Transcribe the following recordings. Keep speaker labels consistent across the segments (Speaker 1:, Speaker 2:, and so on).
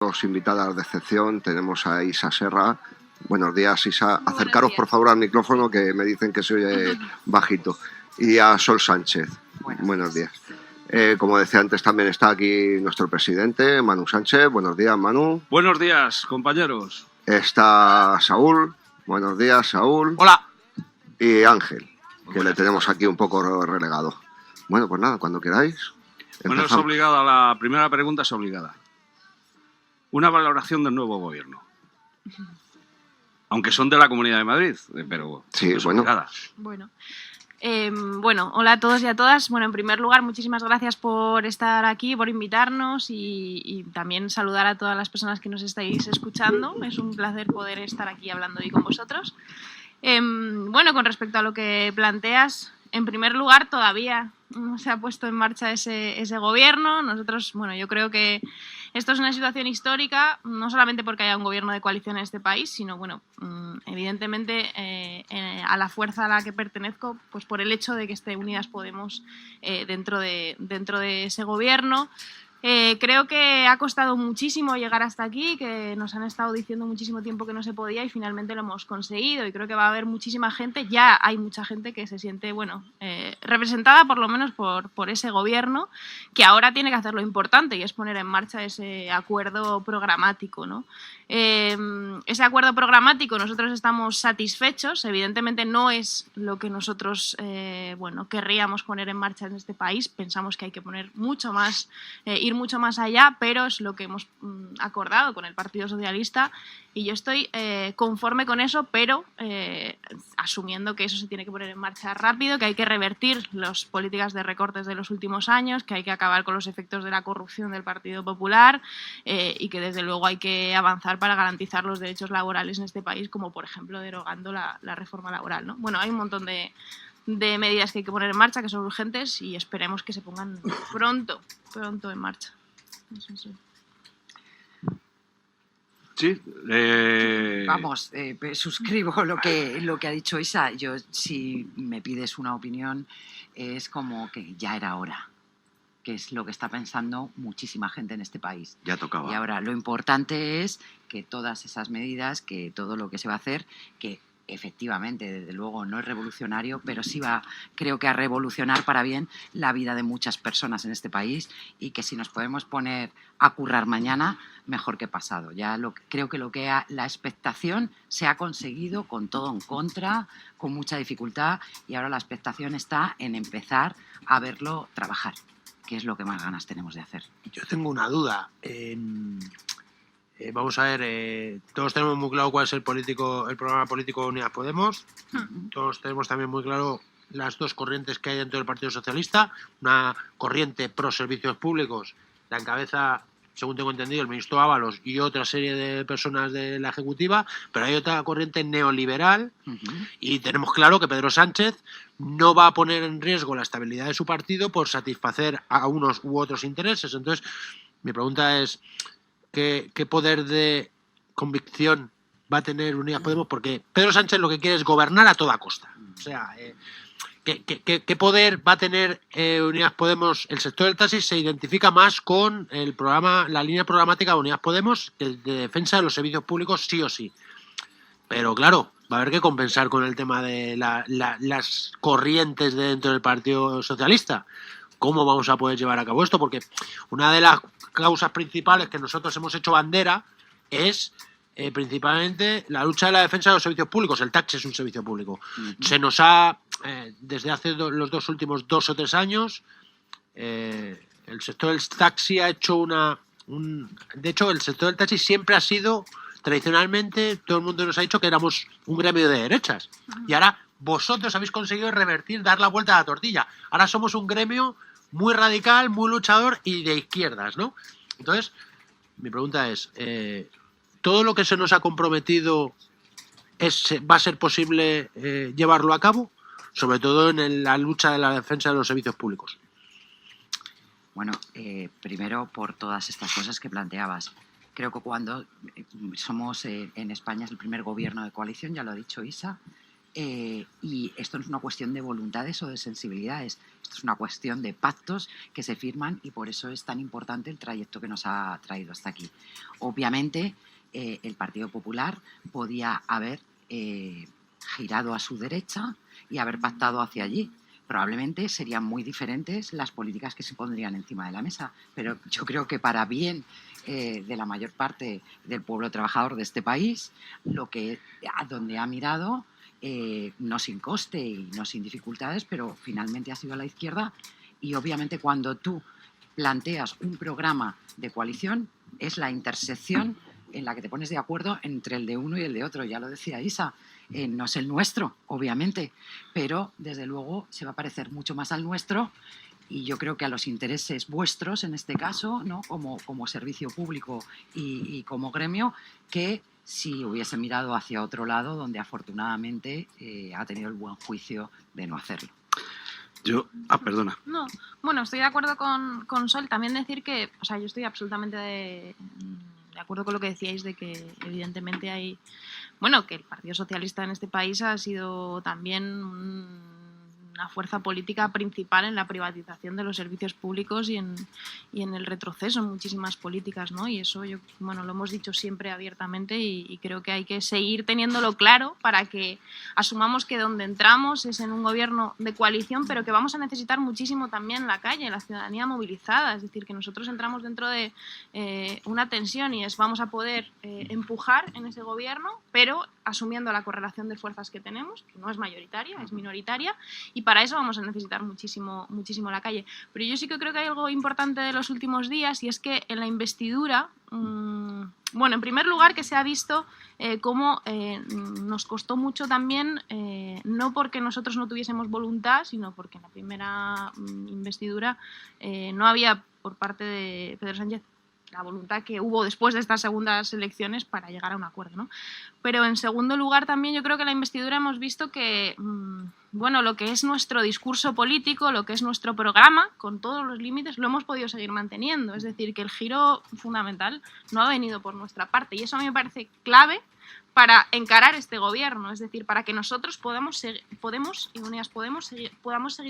Speaker 1: Dos invitadas de excepción. Tenemos a Isa Serra. Buenos días, Isa.
Speaker 2: Muy
Speaker 1: Acercaros, por favor, al micrófono, que me dicen que se oye bajito. Y a Sol Sánchez. Buenos días. Como decía antes, también está aquí nuestro presidente, Manu Sánchez. Buenos días, Manu.
Speaker 3: Buenos días, compañeros.
Speaker 1: Está Saúl. Buenos días, Saúl.
Speaker 3: Hola.
Speaker 1: Y Ángel, que le tenemos aquí un poco relegado. Bueno, pues nada, cuando queráis.
Speaker 3: Bueno, es obligada, la primera pregunta es obligada. Una valoración del nuevo gobierno. Aunque son de la Comunidad de Madrid, pero
Speaker 1: sí,
Speaker 3: es
Speaker 1: bueno.
Speaker 3: obligada.
Speaker 2: Bueno, hola a todos y a todas. Bueno, en primer lugar, muchísimas gracias por estar aquí, por invitarnos y también saludar a todas las personas que nos estáis escuchando. Es un placer poder estar aquí hablando hoy con vosotros. Bueno, con respecto a lo que planteas, en primer lugar, todavía no se ha puesto en marcha ese gobierno. Nosotros, bueno, yo creo que esto es una situación histórica, no solamente porque haya un gobierno de coalición en este país, sino, bueno, evidentemente a la fuerza a la que pertenezco, pues por el hecho de que esté Unidas Podemos dentro de ese gobierno. Creo que ha costado muchísimo llegar hasta aquí, que nos han estado diciendo muchísimo tiempo que no se podía y finalmente lo hemos conseguido, y creo que va a haber muchísima gente, ya hay mucha gente que se siente, bueno, representada por lo menos por ese gobierno, que ahora tiene que hacer lo importante y es poner en marcha ese acuerdo programático, ¿no? Ese acuerdo programático nosotros estamos satisfechos, evidentemente no es lo que nosotros bueno, querríamos poner en marcha en este país, pensamos que hay que poner mucho más, ir mucho más allá, pero es lo que hemos acordado con el Partido Socialista y yo estoy conforme con eso, pero asumiendo que eso se tiene que poner en marcha rápido, que hay que revertir las políticas de recortes de los últimos años, que hay que acabar con los efectos de la corrupción del Partido Popular y que desde luego hay que avanzar para garantizar los derechos laborales en este país, como por ejemplo derogando la reforma laboral, ¿no? Bueno, hay un montón de medidas que hay que poner en marcha que son urgentes y esperemos que se pongan pronto en marcha. Eso sí.
Speaker 3: Sí,
Speaker 4: Vamos, suscribo lo que ha dicho Isa. Yo, si me pides una opinión, es como que ya era hora, que es lo que está pensando muchísima gente en este país.
Speaker 3: Ya tocaba.
Speaker 4: Y ahora lo importante es que todas esas medidas, que todo lo que se va a hacer, que efectivamente, desde luego, no es revolucionario, pero sí va, creo que a revolucionar para bien la vida de muchas personas en este país y que si nos podemos poner a currar mañana, mejor que pasado. Ya creo que la expectación se ha conseguido con todo en contra, con mucha dificultad, y ahora la expectación está en empezar a verlo trabajar, que es lo que más ganas tenemos de hacer.
Speaker 5: Yo tengo una duda. Vamos a ver, todos tenemos muy claro cuál es el programa político de Unidas Podemos. Todos tenemos también muy claro las dos corrientes que hay dentro del Partido Socialista. Una corriente pro servicios públicos, la encabeza, según tengo entendido, el ministro Ábalos y otra serie de personas de la Ejecutiva, pero hay otra corriente neoliberal y tenemos claro que Pedro Sánchez no va a poner en riesgo la estabilidad de su partido por satisfacer a unos u otros intereses. Entonces, mi pregunta es: ¿qué poder de convicción va a tener Unidas Podemos? Porque Pedro Sánchez lo que quiere es gobernar a toda costa. O sea, ¿qué poder va a tener Unidas Podemos? El sector del taxi se identifica más con el programa, la línea programática de Unidas Podemos, de defensa de los servicios públicos, sí o sí. Pero claro, va a haber que compensar con el tema de las corrientes dentro del Partido Socialista. ¿Cómo vamos a poder llevar a cabo esto? Porque una de las causas principales que nosotros hemos hecho bandera es principalmente la lucha de la defensa de los servicios públicos. El taxi es un servicio público. Se nos ha, desde hace los dos últimos 2 o 3 años, el sector del taxi ha hecho de hecho, el sector del taxi siempre ha sido, tradicionalmente, todo el mundo nos ha dicho que éramos un gremio de derechas. Y ahora vosotros habéis conseguido revertir, dar la vuelta a la tortilla. Ahora somos un gremio muy radical, muy luchador y de izquierdas, ¿no? Entonces, mi pregunta es, ¿todo lo que se nos ha comprometido va a ser posible llevarlo a cabo? Sobre todo en la lucha de la defensa de los servicios públicos.
Speaker 4: Bueno, primero por todas estas cosas que planteabas. Creo que cuando somos en España es el primer gobierno de coalición, ya lo ha dicho Isa, Y esto no es una cuestión de voluntades o de sensibilidades, esto es una cuestión de pactos que se firman y por eso es tan importante el trayecto que nos ha traído hasta aquí. Obviamente, el Partido Popular podía haber girado a su derecha y haber pactado hacia allí. Probablemente serían muy diferentes las políticas que se pondrían encima de la mesa, pero yo creo que para bien de la mayor parte del pueblo trabajador de este país, a donde ha mirado, no sin coste y no sin dificultades, pero finalmente ha sido a la izquierda. Y obviamente cuando tú planteas un programa de coalición es la intersección en la que te pones de acuerdo entre el de uno y el de otro. Ya lo decía Isa, no es el nuestro, obviamente, pero desde luego se va a parecer mucho más al nuestro y yo creo que a los intereses vuestros, en este caso, ¿no? como servicio público y como gremio, que si hubiese mirado hacia otro lado, donde afortunadamente ha tenido el buen juicio de no hacerlo.
Speaker 3: Perdona.
Speaker 2: No, bueno, estoy de acuerdo con Sol. También decir que, o sea, yo estoy absolutamente de acuerdo con lo que decíais de que evidentemente hay, bueno, que el Partido Socialista en este país ha sido también una fuerza política principal en la privatización de los servicios públicos y en el retroceso en muchísimas políticas, ¿no? Y eso lo hemos dicho siempre abiertamente y creo que hay que seguir teniéndolo claro para que asumamos que donde entramos es en un gobierno de coalición, pero que vamos a necesitar muchísimo también la calle, la ciudadanía movilizada, es decir, que nosotros entramos dentro de una tensión y vamos a poder empujar en ese gobierno, pero asumiendo la correlación de fuerzas que tenemos, que no es mayoritaria, es minoritaria, y para eso vamos a necesitar muchísimo la calle. Pero yo sí que creo que hay algo importante de los últimos días y es que en la investidura, bueno, en primer lugar que se ha visto cómo nos costó mucho también, no porque nosotros no tuviésemos voluntad, sino porque en la primera investidura no había por parte de Pedro Sánchez la voluntad que hubo después de estas segundas elecciones para llegar a un acuerdo, ¿no? Pero en segundo lugar también yo creo que en la investidura hemos visto que, bueno, lo que es nuestro discurso político, lo que es nuestro programa, con todos los límites, lo hemos podido seguir manteniendo. Es decir, que el giro fundamental no ha venido por nuestra parte y eso a mí me parece clave para encarar este gobierno, es decir, para que nosotros podamos seguir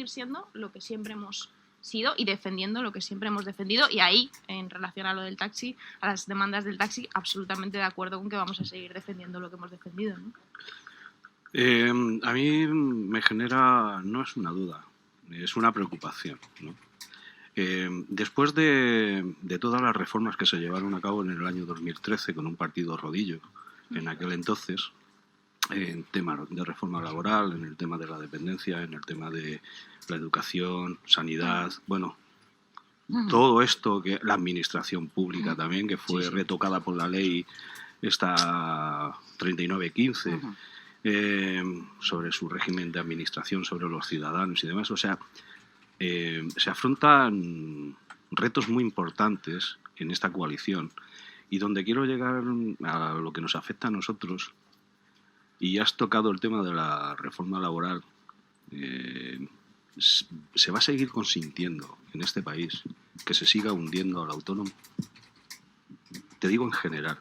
Speaker 2: siendo lo que siempre hemos sido y defendiendo lo que siempre hemos defendido. Y ahí, en relación a lo del taxi, a las demandas del taxi, absolutamente de acuerdo con que vamos a seguir defendiendo lo que hemos defendido, ¿no?
Speaker 3: A mí me genera, no es una duda, es una preocupación, ¿no? Después de todas las reformas que se llevaron a cabo en el año 2013 con un partido rodillo, en aquel entonces, en temas de reforma laboral, en el tema de la dependencia, en el tema de la educación, sanidad, bueno, todo esto, que la administración pública también, que fue retocada por la ley esta 3915, sobre su régimen de administración sobre los ciudadanos y demás. O sea, se afrontan retos muy importantes en esta coalición y donde quiero llegar a lo que nos afecta a nosotros, y ya has tocado el tema de la reforma laboral. Se va a seguir consintiendo en este país que se siga hundiendo al autónomo. Te digo en general,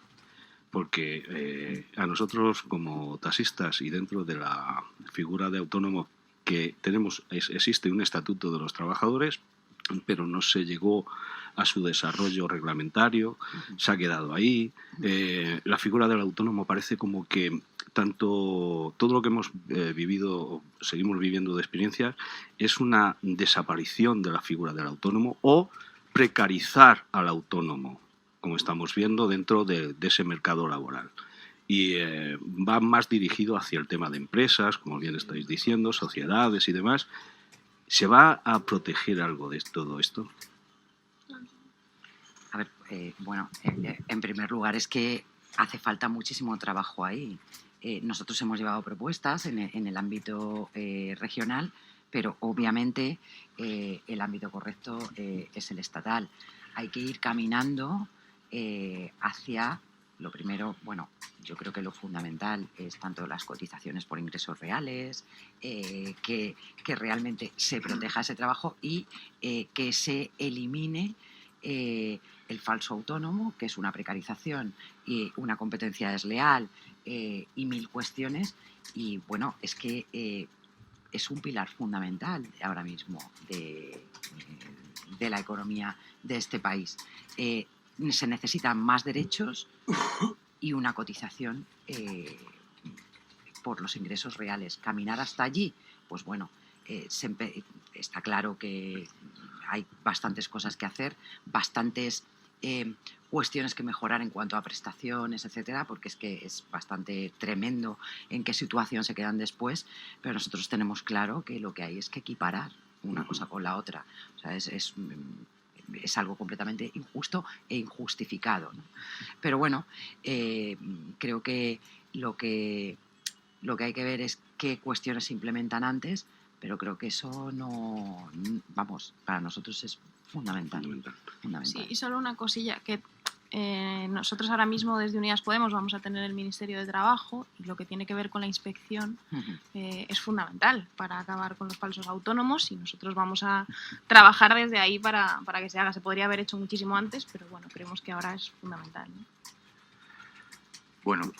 Speaker 3: porque a nosotros como taxistas y dentro de la figura de autónomo que tenemos, existe un estatuto de los trabajadores, pero no se llegó a su desarrollo reglamentario, se ha quedado ahí. La figura del autónomo parece como que todo lo que hemos vivido, seguimos viviendo de experiencias, es una desaparición de la figura del autónomo o precarizar al autónomo, como estamos viendo dentro de ese mercado laboral. Y va más dirigido hacia el tema de empresas, como bien estáis diciendo, sociedades y demás. ¿Se va a proteger algo de todo esto?
Speaker 4: A ver, bueno, en primer lugar es que hace falta muchísimo trabajo ahí. Nosotros hemos llevado propuestas en el ámbito regional, pero obviamente el ámbito correcto es el estatal. Hay que ir caminando hacia, lo primero, bueno, yo creo que lo fundamental es tanto las cotizaciones por ingresos reales, que realmente se proteja ese trabajo y que se elimine el falso autónomo, que es una precarización y una competencia desleal y mil cuestiones. Y bueno, es que es un pilar fundamental ahora mismo de la economía de este país. Se necesitan más derechos y una cotización por los ingresos reales. Caminar hasta allí, pues bueno, está claro que hay bastantes cosas que hacer, bastantes cuestiones que mejorar en cuanto a prestaciones, etcétera, porque es que es bastante tremendo en qué situación se quedan después, pero nosotros tenemos claro que lo que hay es que equiparar una cosa con la otra. O sea, es algo completamente injusto e injustificado, ¿no? Pero bueno, creo que lo que hay que ver es qué cuestiones se implementan antes, pero creo que eso no, vamos, para nosotros es fundamental.
Speaker 2: Sí, y solo una cosilla, que nosotros ahora mismo desde Unidas Podemos vamos a tener el Ministerio de Trabajo y lo que tiene que ver con la inspección es fundamental para acabar con los falsos autónomos y nosotros vamos a trabajar desde ahí para que se haga. Se podría haber hecho muchísimo antes, pero bueno, creemos que ahora es fundamental, ¿no?
Speaker 6: Bueno,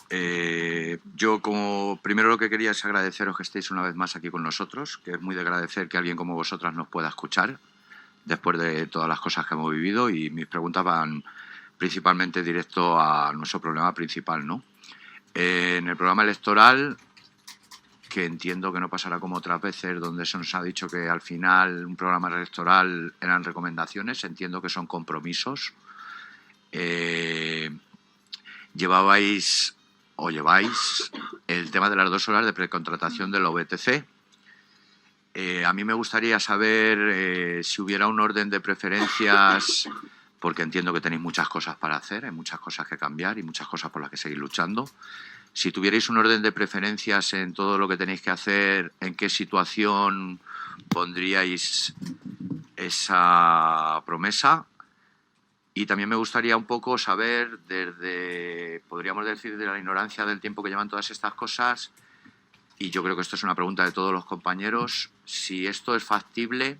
Speaker 6: yo como primero lo que quería es agradeceros que estéis una vez más aquí con nosotros, que es muy de agradecer que alguien como vosotras nos pueda escuchar después de todas las cosas que hemos vivido, y mis preguntas van principalmente directo a nuestro problema principal, ¿no? En el programa electoral, que entiendo que no pasará como otras veces, donde se nos ha dicho que al final un programa electoral eran recomendaciones, entiendo que son compromisos. Lleváis el tema de las 2 horas de precontratación de la VTC. A mí me gustaría saber si hubiera un orden de preferencias, porque entiendo que tenéis muchas cosas para hacer, hay muchas cosas que cambiar y muchas cosas por las que seguir luchando. Si tuvierais un orden de preferencias en todo lo que tenéis que hacer, ¿en qué situación pondríais esa promesa? Y también me gustaría un poco saber, podríamos decir, de la ignorancia del tiempo que llevan todas estas cosas, y yo creo que esto es una pregunta de todos los compañeros, si esto es factible,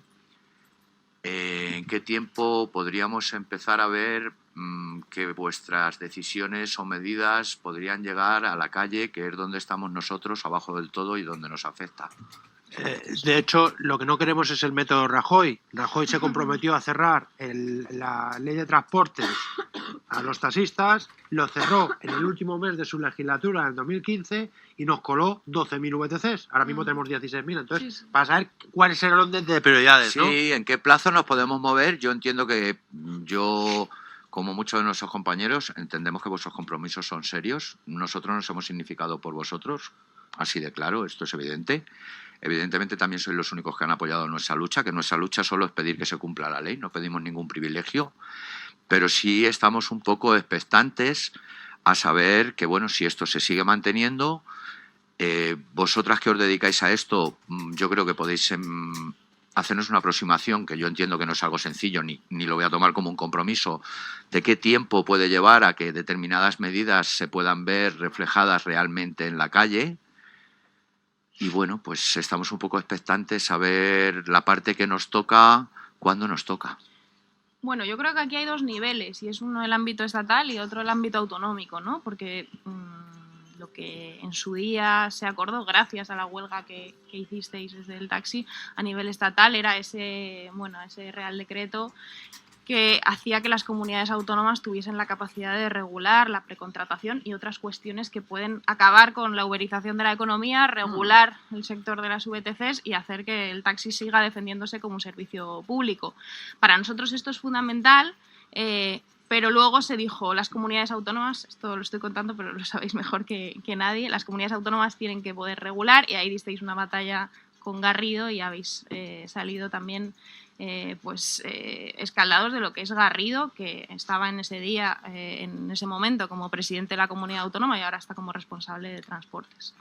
Speaker 6: ¿en qué tiempo podríamos empezar a ver que vuestras decisiones o medidas podrían llegar a la calle, que es donde estamos nosotros, abajo del todo, y donde nos afecta?
Speaker 5: De hecho, lo que no queremos es el método Rajoy. Rajoy se comprometió a cerrar la ley de transportes a los taxistas, lo cerró en el último mes de su legislatura, en el 2015, y nos coló 12.000 VTCs. Ahora mismo tenemos 16.000. Entonces,
Speaker 2: Sí.
Speaker 5: para saber cuál es el orden de prioridades, ¿no?
Speaker 6: Sí, ¿en qué plazo nos podemos mover? Yo entiendo que como muchos de nuestros compañeros, entendemos que vuestros compromisos son serios. Nosotros nos hemos significado por vosotros, así de claro, esto es evidente. Evidentemente también sois los únicos que han apoyado nuestra lucha, que nuestra lucha solo es pedir que se cumpla la ley, no pedimos ningún privilegio, pero sí estamos un poco expectantes a saber que, bueno, si esto se sigue manteniendo, vosotras que os dedicáis a esto, yo creo que podéis hacernos una aproximación, que yo entiendo que no es algo sencillo, ni lo voy a tomar como un compromiso, de qué tiempo puede llevar a que determinadas medidas se puedan ver reflejadas realmente en la calle. Y bueno, pues estamos un poco expectantes a ver la parte que nos toca, cuándo nos toca.
Speaker 2: Bueno, yo creo que aquí hay 2 niveles, y es uno el ámbito estatal y otro el ámbito autonómico, ¿no? Porque lo que en su día se acordó, gracias a la huelga que hicisteis desde el taxi a nivel estatal, era ese Real Decreto que hacía que las comunidades autónomas tuviesen la capacidad de regular la precontratación y otras cuestiones que pueden acabar con la uberización de la economía, regular el sector de las VTCs y hacer que el taxi siga defendiéndose como un servicio público. Para nosotros esto es fundamental, pero luego se dijo, las comunidades autónomas, esto lo estoy contando pero lo sabéis mejor que nadie, las comunidades autónomas tienen que poder regular, y ahí disteis una batalla con Garrido y habéis salido también escaldados de lo que es Garrido, que estaba en ese día, en ese momento, como presidente de la comunidad autónoma y ahora está como responsable de transportes.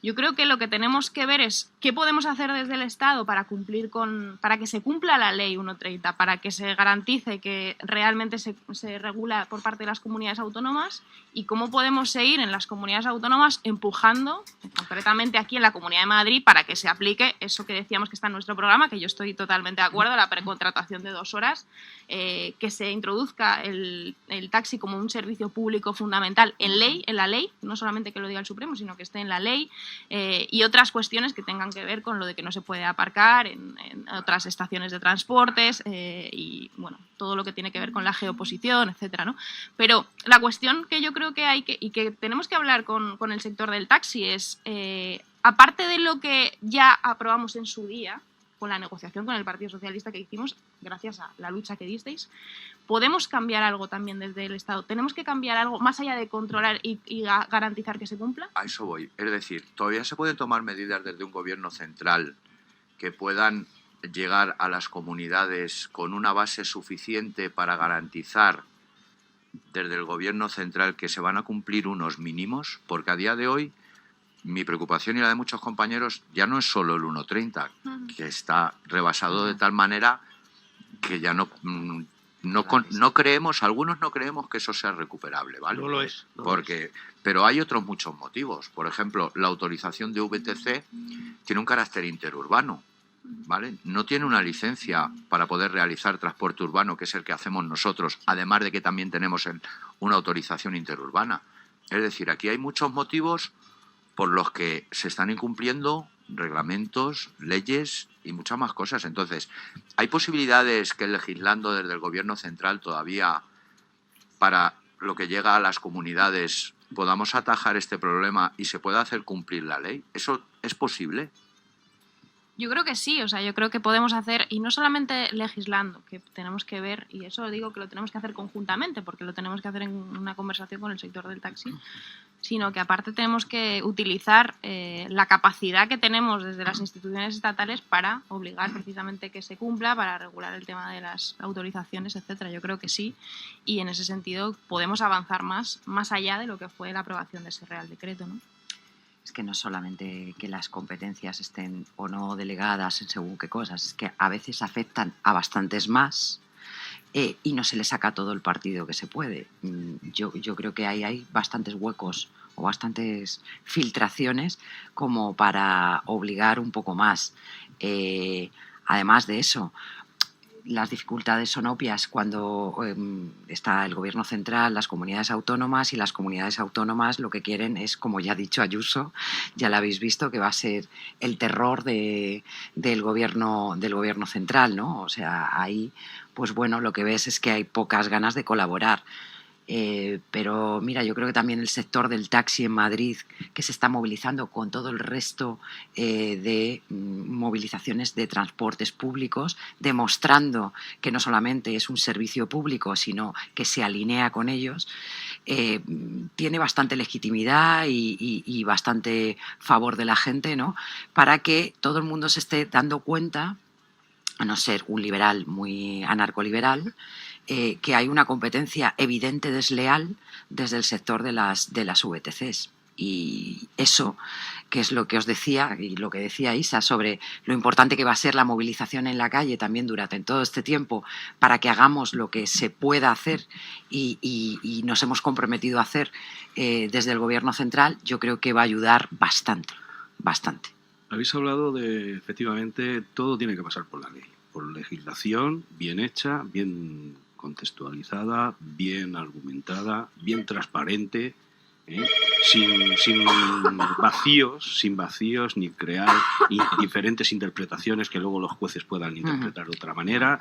Speaker 2: Yo creo que lo que tenemos que ver es qué podemos hacer desde el Estado para que se cumpla la ley 1.30, para que se garantice que realmente se regula por parte de las comunidades autónomas, y cómo podemos seguir en las comunidades autónomas empujando, concretamente aquí en la Comunidad de Madrid, para que se aplique eso que decíamos que está en nuestro programa, que yo estoy totalmente de acuerdo, la precontratación de 2 horas, que se introduzca el taxi como un servicio público fundamental en la ley, no solamente que lo diga el Supremo, sino que esté en la ley, y otras cuestiones que tengan que ver con lo de que no se puede aparcar en otras estaciones de transportes, y bueno, todo lo que tiene que ver con la geoposición, etcétera, ¿no? Pero la cuestión que yo creo que hay y que tenemos que hablar con el sector del taxi es, aparte de lo que ya aprobamos en su día, con la negociación con el Partido Socialista que hicimos, gracias a la lucha que disteis, ¿podemos cambiar algo también desde el Estado? ¿Tenemos que cambiar algo más allá de controlar y garantizar que se cumpla?
Speaker 6: A eso voy. Es decir, todavía se pueden tomar medidas desde un gobierno central que puedan llegar a las comunidades con una base suficiente para garantizar desde el gobierno central que se van a cumplir unos mínimos, porque a día de hoy mi preocupación y la de muchos compañeros ya no es solo el 1.30, que está rebasado de tal manera que ya no creemos, algunos no creemos que eso sea recuperable, ¿vale?
Speaker 5: No lo es.
Speaker 6: Pero hay otros muchos motivos. Por ejemplo, la autorización de VTC tiene un carácter interurbano, ¿vale? No tiene una licencia para poder realizar transporte urbano, que es el que hacemos nosotros, además de que también tenemos una autorización interurbana. Es decir, aquí hay muchos motivos por los que se están incumpliendo reglamentos, leyes y muchas más cosas. Entonces, ¿hay posibilidades que legislando desde el gobierno central todavía para lo que llega a las comunidades podamos atajar este problema y se pueda hacer cumplir la ley? ¿Eso es posible?
Speaker 2: Yo creo que sí, o sea, yo creo que podemos hacer, y no solamente legislando, que tenemos que ver, y eso digo que lo tenemos que hacer conjuntamente, porque lo tenemos que hacer en una conversación con el sector del taxi, sino que aparte tenemos que utilizar la capacidad que tenemos desde las instituciones estatales para obligar precisamente que se cumpla, para regular el tema de las autorizaciones, etcétera. Yo creo que sí, y en ese sentido podemos avanzar más allá de lo que fue la aprobación de ese Real Decreto, ¿no?
Speaker 4: Es que no solamente que las competencias estén o no delegadas en según qué cosas, es que a veces afectan a bastantes más y no se le saca todo el partido que se puede. Yo creo que ahí hay bastantes huecos o bastantes filtraciones como para obligar un poco más. Además de eso, las dificultades son obvias cuando está el gobierno central, las comunidades autónomas, y las comunidades autónomas lo que quieren es, como ya ha dicho Ayuso, ya lo habéis visto, que va a ser el terror del gobierno central, ¿no? O sea, ahí, pues bueno, lo que ves es que hay pocas ganas de colaborar. Pero mira, yo creo que también el sector del taxi en Madrid, que se está movilizando con todo el resto de movilizaciones de transportes públicos, demostrando que no solamente es un servicio público, sino que se alinea con ellos, tiene bastante legitimidad y bastante favor de la gente, ¿no? Para que todo el mundo se esté dando cuenta, a no ser un liberal muy anarcoliberal, que hay una competencia evidente desleal desde el sector de las VTCs. Y eso, que es lo que os decía y lo que decía Isa sobre lo importante que va a ser la movilización en la calle también durante todo este tiempo para que hagamos lo que se pueda hacer y nos hemos comprometido a hacer desde el gobierno central, yo creo que va a ayudar bastante.
Speaker 3: Habéis hablado de, efectivamente, todo tiene que pasar por la ley, por legislación bien hecha, bien contextualizada, bien argumentada, bien transparente, sin vacíos, ni crear diferentes interpretaciones que luego los jueces puedan interpretar de otra manera.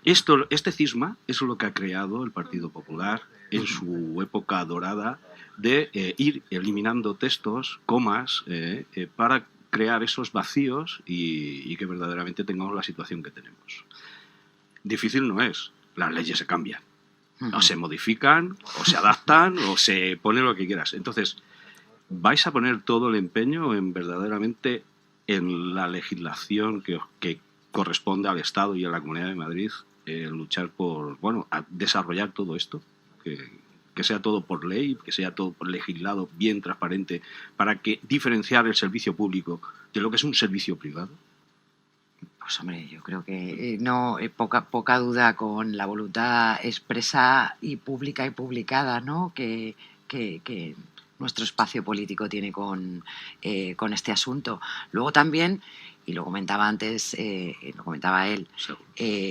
Speaker 3: Este cisma es lo que ha creado el Partido Popular en su época dorada de ir eliminando textos, comas, para crear esos vacíos y que verdaderamente tengamos la situación que tenemos. Difícil no es. Las leyes se cambian, o se modifican, o se adaptan, o se pone lo que quieras. Entonces, ¿vais a poner todo el empeño en verdaderamente en la legislación que corresponde al Estado y a la Comunidad de Madrid luchar por, a desarrollar todo esto que sea todo por ley, que sea todo legislado, bien transparente, para que diferenciar el servicio público de lo que es un servicio privado?
Speaker 4: Pues hombre, yo creo que no, poca duda con la voluntad expresa y pública y publicada, ¿no? que nuestro espacio político tiene con este asunto. Luego también, y lo comentaba antes, lo comentaba él,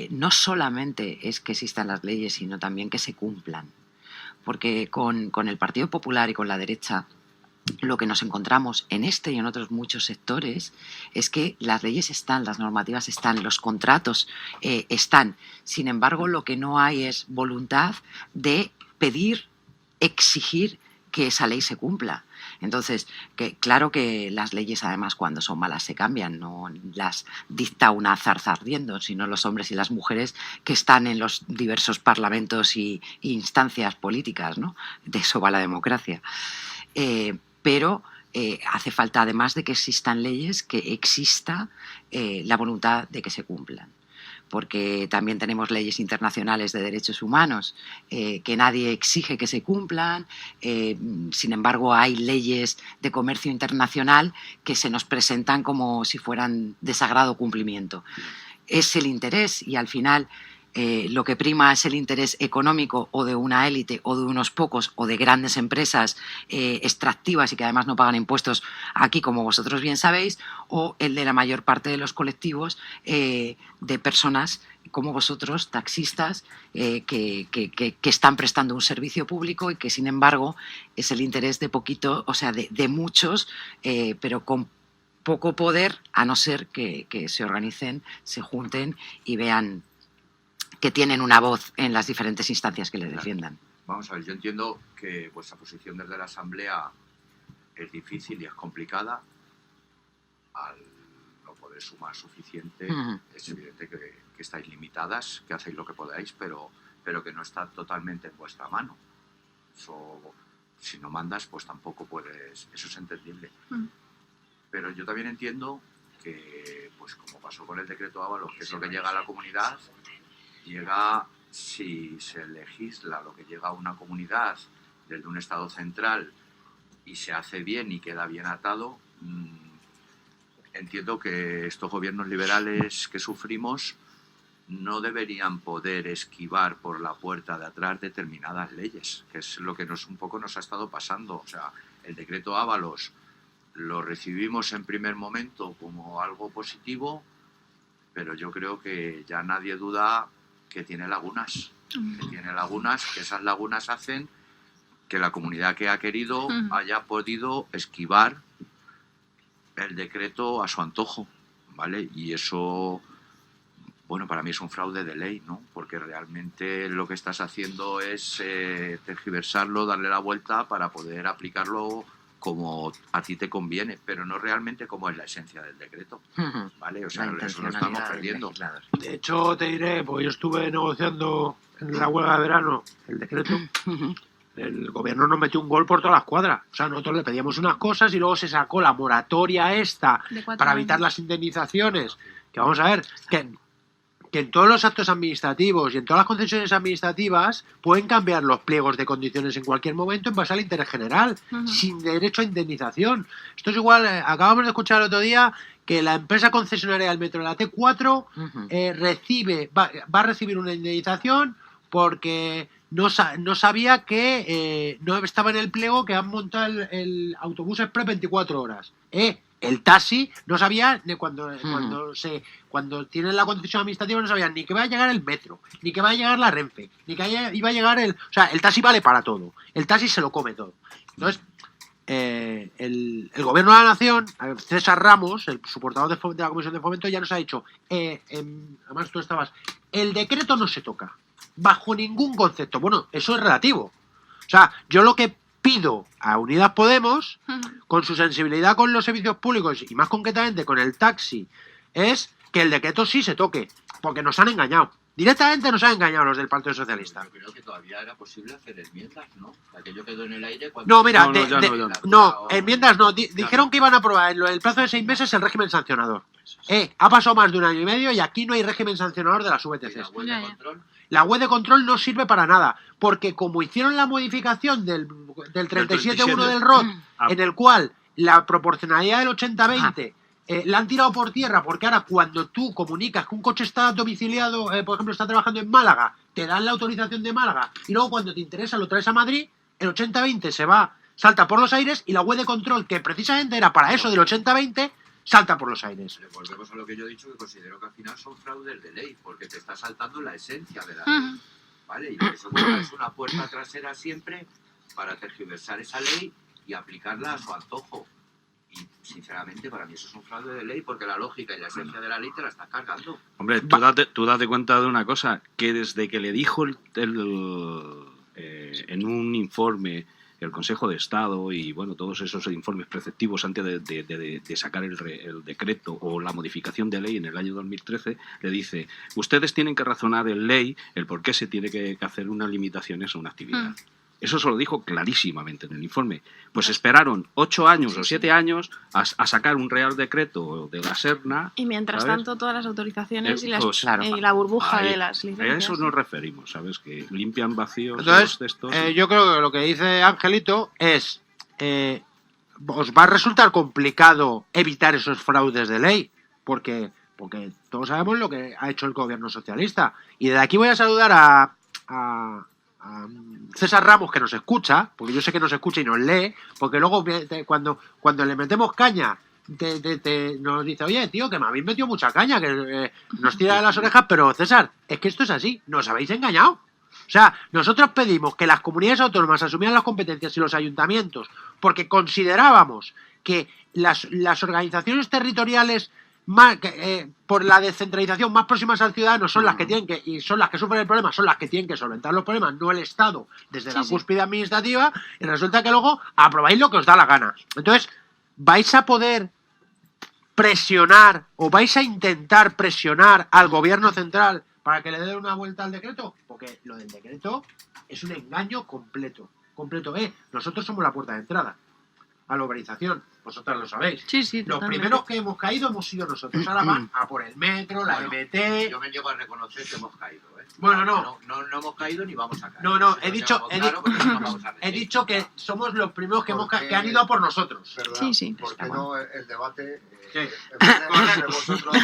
Speaker 4: no solamente es que existan las leyes, sino también que se cumplan. Porque con el Partido Popular y con la derecha, lo que nos encontramos en este y en otros muchos sectores es que las leyes están, las normativas están, los contratos están. Sin embargo, lo que no hay es voluntad de pedir, exigir que esa ley se cumpla. Entonces, claro que las leyes, además, cuando son malas se cambian, no las dicta una zarza ardiendo, sino los hombres y las mujeres que están en los diversos parlamentos y instancias políticas, ¿no? De eso va la democracia. Pero hace falta, además de que existan leyes, que exista la voluntad de que se cumplan. Porque también tenemos leyes internacionales de derechos humanos que nadie exige que se cumplan. Sin embargo, hay leyes de comercio internacional que se nos presentan como si fueran de sagrado cumplimiento. Es el interés y al final lo que prima es el interés económico o de una élite o de unos pocos o de grandes empresas extractivas y que además no pagan impuestos aquí, como vosotros bien sabéis, o el de la mayor parte de los colectivos de personas como vosotros, taxistas, que están prestando un servicio público y que, sin embargo, es el interés de poquito, o sea, de muchos, pero con poco poder, a no ser que se organicen, se junten y vean que tienen una voz en las diferentes instancias que les defiendan.
Speaker 6: Vamos a ver, yo entiendo que vuestra posición desde la Asamblea es difícil y es complicada. Al no poder sumar suficiente, es evidente que estáis limitadas, que hacéis lo que podáis, pero que no está totalmente en vuestra mano. Eso, si no mandas, pues tampoco puedes... Eso es entendible. Pero yo también entiendo que, pues como pasó con el decreto Ábalos, que es lo que llega a la comunidad, llega, si se legisla lo que llega a una comunidad desde un Estado central y se hace bien y queda bien atado, entiendo que estos gobiernos liberales que sufrimos no deberían poder esquivar por la puerta de atrás determinadas leyes, que es lo que un poco nos ha estado pasando. O sea, el decreto Ábalos lo recibimos en primer momento como algo positivo, pero yo creo que ya nadie duda que tiene lagunas, que esas lagunas hacen que la comunidad que ha querido haya podido esquivar el decreto a su antojo, ¿vale? Y eso, bueno, para mí es un fraude de ley, ¿no? Porque realmente lo que estás haciendo es tergiversarlo, darle la vuelta para poder aplicarlo como a ti te conviene, pero no realmente como es la esencia del decreto, ¿vale? O sea, eso lo estamos perdiendo.
Speaker 5: De hecho, te diré, pues yo estuve negociando en la huelga de verano el decreto. El gobierno nos metió un gol por todas las cuadras. O sea, nosotros le pedíamos unas cosas y luego se sacó la moratoria esta para evitar las indemnizaciones. Que vamos a ver, que en todos los actos administrativos y en todas las concesiones administrativas pueden cambiar los pliegos de condiciones en cualquier momento en base al interés general, sin derecho a indemnización. Esto es igual, acabamos de escuchar el otro día que la empresa concesionaria del metro de la T4 va a recibir una indemnización porque no sabía que no estaba en el pliego que han montado el autobús express 24 horas. El taxi no sabía cuando tienen la concesión administrativa no sabían ni que va a llegar el metro, ni que va a llegar la Renfe, ni que iba a llegar o sea, el taxi vale para todo. El taxi se lo come todo. Entonces, el gobierno de la nación, César Ramos, su portavoz de la Comisión de Fomento, ya nos ha dicho, además tú estabas, el decreto no se toca, bajo ningún concepto. Bueno, eso es relativo. O sea, yo lo que pido a Unidas Podemos, con su sensibilidad con los servicios públicos y más concretamente con el taxi, es que el decreto sí se toque, porque nos han engañado. Directamente nos han engañado los del Partido Socialista.
Speaker 6: Pero creo que todavía era posible hacer enmiendas, ¿no? Aquello quedó en el aire cuando...
Speaker 5: No, mira,
Speaker 3: No,
Speaker 5: enmiendas no. Dijeron que iban a aprobar en el plazo de 6 meses el régimen sancionador. Ha pasado más de 1 año y medio y aquí no hay régimen sancionador de las VTCs. la web de control no sirve para nada, porque como hicieron la modificación del 37.1 del ROT, en el cual la proporcionalidad del 80-20 la han tirado por tierra, porque ahora cuando tú comunicas que un coche está domiciliado, por ejemplo, está trabajando en Málaga, te dan la autorización de Málaga, y luego cuando te interesa lo traes a Madrid, el 80-20 salta por los aires, y la web de control, que precisamente era para eso del 80-20, salta por los aires.
Speaker 6: Volvemos a lo que yo he dicho, que considero que al final son fraudes de ley, porque te está saltando la esencia de la ley, ¿vale? Y eso es una puerta trasera siempre para tergiversar esa ley y aplicarla a su antojo. Y, sinceramente, para mí eso es un fraude de ley, porque la lógica y la esencia de la ley te la estás cargando.
Speaker 3: Hombre, tú date cuenta de una cosa, que desde que le dijo en un informe el Consejo de Estado y bueno todos esos informes preceptivos antes de sacar el decreto o la modificación de ley en el año 2013, le dice, ustedes tienen que razonar en ley el por qué se tiene que hacer unas limitaciones a una actividad. Eso se lo dijo clarísimamente en el informe. Pues esperaron 8 años o 7 años a sacar un real decreto de la Serna.
Speaker 2: Y mientras
Speaker 3: ¿sabes?
Speaker 2: tanto todas las autorizaciones y
Speaker 3: pues,
Speaker 2: la burbuja de las licencias.
Speaker 3: A eso nos referimos, ¿sabes? Que limpian vacíos
Speaker 5: Entonces,
Speaker 3: los textos.
Speaker 5: yo creo que lo que dice Angelito es, os va a resultar complicado evitar esos fraudes de ley, porque todos sabemos lo que ha hecho el gobierno socialista. Y de aquí voy a saludar a César Ramos, que nos escucha, porque yo sé que nos escucha y nos lee, porque luego cuando le metemos caña nos dice, oye, tío, que me habéis metido mucha caña, que nos tira de las orejas, pero César, es que esto es así, nos habéis engañado. O sea, nosotros pedimos que las comunidades autónomas asumieran las competencias y los ayuntamientos, porque considerábamos que las organizaciones territoriales por la descentralización más próximas al ciudadano son las que tienen que, y son las que sufren el problema, son las que tienen que solventar los problemas, no el Estado desde la cúspide administrativa, y resulta que luego aprobáis lo que os da la gana. Entonces, vais a poder presionar o vais a intentar presionar al gobierno central para que le dé una vuelta al decreto, porque lo del decreto es un engaño completo. Nosotros somos la puerta de entrada a la urbanización. Vosotras lo sabéis.
Speaker 2: Sí,
Speaker 5: Los
Speaker 2: totalmente.
Speaker 5: primeros que hemos caído hemos sido nosotros. Ahora van a por el metro, la MT.
Speaker 6: Yo me niego a reconocer que hemos caído.
Speaker 5: Bueno, no.
Speaker 6: No hemos caído ni vamos a caer.
Speaker 5: No,
Speaker 6: he
Speaker 5: dicho que somos los primeros que han ido a por nosotros.
Speaker 1: ¿Verdad?
Speaker 2: Sí.
Speaker 1: ¿Por qué no el debate?
Speaker 5: Sí.
Speaker 1: Entre vosotros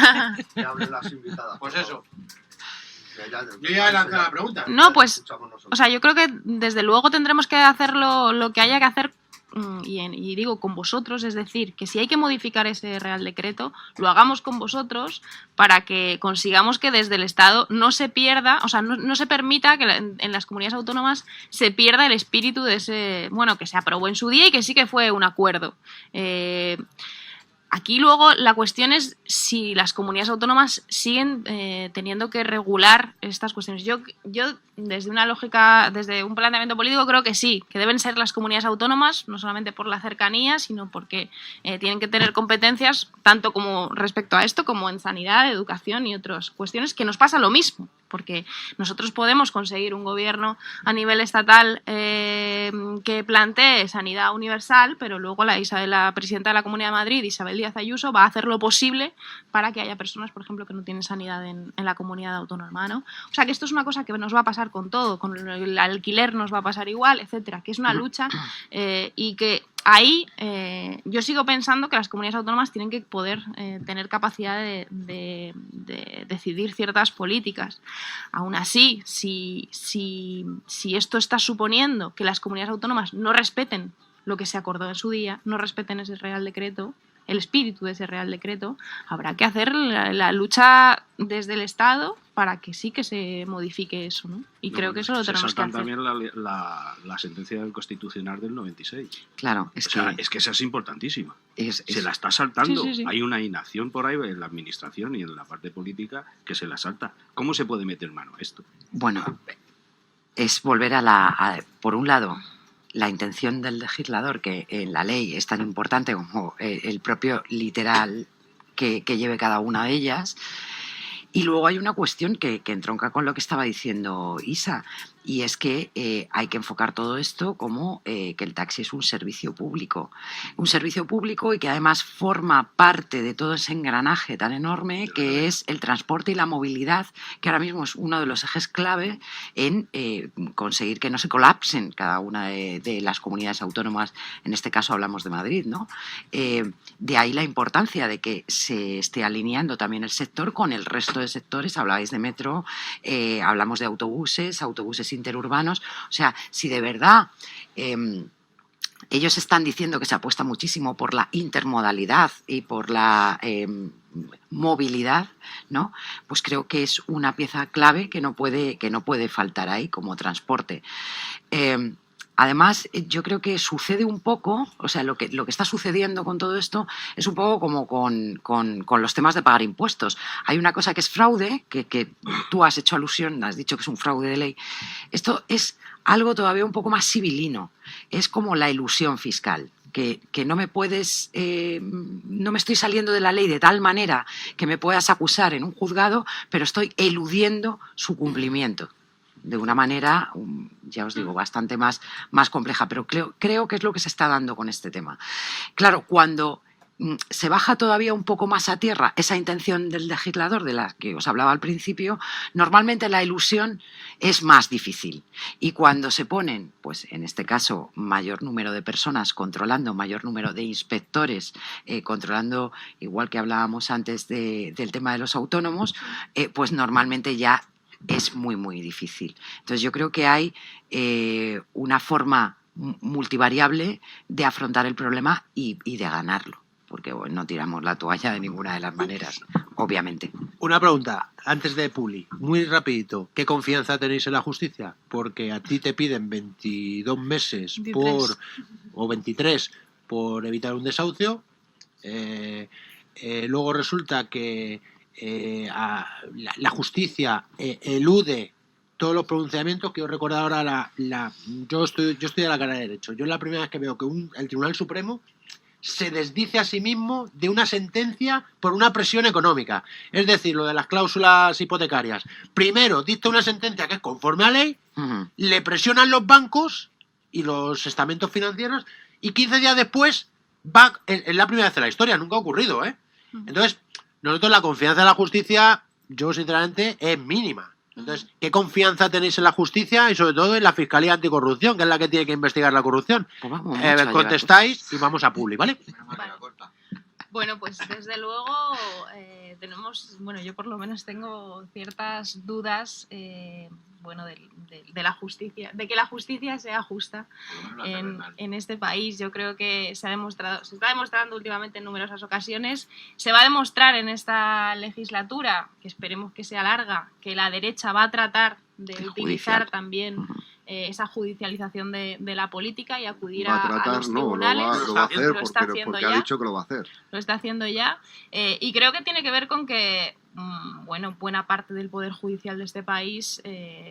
Speaker 1: que hablen las invitadas.
Speaker 5: Pues
Speaker 1: por
Speaker 5: eso.
Speaker 1: favor.
Speaker 5: Yo ya he lanzado la pregunta.
Speaker 2: No, pues,
Speaker 1: Escuchamos nosotros.
Speaker 2: o sea, yo creo que desde luego tendremos que hacer lo que haya que hacer y digo con vosotros, es decir, que si hay que modificar ese Real Decreto, lo hagamos con vosotros para que consigamos que desde el Estado no se pierda, o sea, no se permita que en las comunidades autónomas se pierda el espíritu de ese, bueno, que se aprobó en su día y que sí que fue un acuerdo. Aquí luego la cuestión es si las comunidades autónomas siguen teniendo que regular estas cuestiones. Yo desde una lógica, desde un planteamiento político creo que sí, que deben ser las comunidades autónomas, no solamente por la cercanía, sino porque tienen que tener competencias tanto como respecto a esto, como en sanidad, educación y otras cuestiones, que nos pasa lo mismo. Porque nosotros podemos conseguir un gobierno a nivel estatal que plantee sanidad universal, pero luego la presidenta de la Comunidad de Madrid, Isabel Díaz Ayuso, va a hacer lo posible para que haya personas, por ejemplo, que no tienen sanidad en la comunidad autónoma, ¿no? O sea, que esto es una cosa que nos va a pasar con todo, con el alquiler nos va a pasar igual, etcétera, que es una lucha y que ahí yo sigo pensando que las comunidades autónomas tienen que poder tener capacidad de decidir ciertas políticas. Aún así, si esto está suponiendo que las comunidades autónomas no respeten lo que se acordó en su día, no respeten ese Real Decreto, el espíritu de ese Real Decreto, habrá que hacer la lucha desde el Estado para que sí que se modifique eso, ¿no? Y creo que eso lo tenemos que hacer.
Speaker 3: También la sentencia del Constitucional del 96.
Speaker 4: Claro,
Speaker 3: Es que esa es importantísima. Se la está
Speaker 2: Sí,
Speaker 3: saltando.
Speaker 2: sí, sí.
Speaker 3: Hay una inacción por ahí en la administración y en la parte política que se la salta. ¿Cómo se puede meter mano a esto?
Speaker 4: Bueno, es volver por un lado, la intención del legislador, que en la ley es tan importante como el propio literal que lleve cada una de ellas. Y luego hay una cuestión que entronca con lo que estaba diciendo Isa. y es que hay que enfocar todo esto como que el taxi es un servicio público y que además forma parte de todo ese engranaje tan enorme que es el transporte y la movilidad, que ahora mismo es uno de los ejes clave en conseguir que no se colapsen cada una de las comunidades autónomas. En este caso hablamos de Madrid, ¿no? De ahí la importancia de que se esté alineando también el sector con el resto de sectores. Hablabais de metro, hablamos de autobuses interurbanos. O sea, si de verdad ellos están diciendo que se apuesta muchísimo por la intermodalidad y por la movilidad, ¿no? Pues creo que es una pieza clave que no puede faltar ahí como transporte. Además, yo creo que sucede un poco, o sea, lo que está sucediendo con todo esto es un poco como con los temas de pagar impuestos. Hay una cosa que es fraude, que tú has hecho alusión, has dicho que es un fraude de ley. Esto es algo todavía un poco más civilino. Es como la elusión fiscal. Que no me puedes, no me estoy saliendo de la ley de tal manera que me puedas acusar en un juzgado, pero estoy eludiendo su cumplimiento de una manera, ya os digo, bastante más compleja, pero creo que es lo que se está dando con este tema. Claro, cuando se baja todavía un poco más a tierra esa intención del legislador de la que os hablaba al principio, normalmente la elusión es más difícil. Y cuando se ponen, pues en este caso, mayor número de personas controlando, mayor número de inspectores controlando, igual que hablábamos antes del tema de los autónomos, pues normalmente ya es muy, muy difícil. Entonces yo creo que hay una forma multivariable de afrontar el problema y de ganarlo, porque bueno, no tiramos la toalla de ninguna de las maneras, obviamente.
Speaker 5: Una pregunta, antes de Publi, muy rapidito. ¿Qué confianza tenéis en la justicia? Porque a ti te piden 22 meses
Speaker 2: 23.
Speaker 5: o 23 por evitar un desahucio. Luego resulta que la justicia elude todos los pronunciamientos. Que os recuerdo ahora yo estoy de la carrera de Derecho. Yo es la primera vez que veo que el Tribunal Supremo se desdice a sí mismo de una sentencia por una presión económica. Es decir, lo de las cláusulas hipotecarias. Primero dicta una sentencia que es conforme a ley, le presionan los bancos y los estamentos financieros, y 15 días después es la primera vez en la historia, nunca ha ocurrido, ¿eh? Entonces, nosotros la confianza en la justicia, yo sinceramente, es mínima. Entonces, ¿qué confianza tenéis en la justicia y sobre todo en la Fiscalía Anticorrupción, que es la que tiene que investigar la corrupción?
Speaker 4: Pues vamos,
Speaker 5: Contestáis y vamos a Publi, ¿vale?
Speaker 2: Vale. Bueno, pues desde luego tenemos, bueno, yo por lo menos tengo ciertas dudas, bueno, de la justicia, de que la justicia sea justa en este país. Yo creo que se está demostrando últimamente en numerosas ocasiones, se va a demostrar en esta legislatura, que esperemos que sea larga, que la derecha va a tratar de utilizar también esa judicialización de la política y acudir a los tribunales.
Speaker 1: Lo va a hacer porque ha dicho que lo va a hacer.
Speaker 2: Lo está haciendo ya. Y creo que tiene que ver con que bueno, buena parte del poder judicial de este país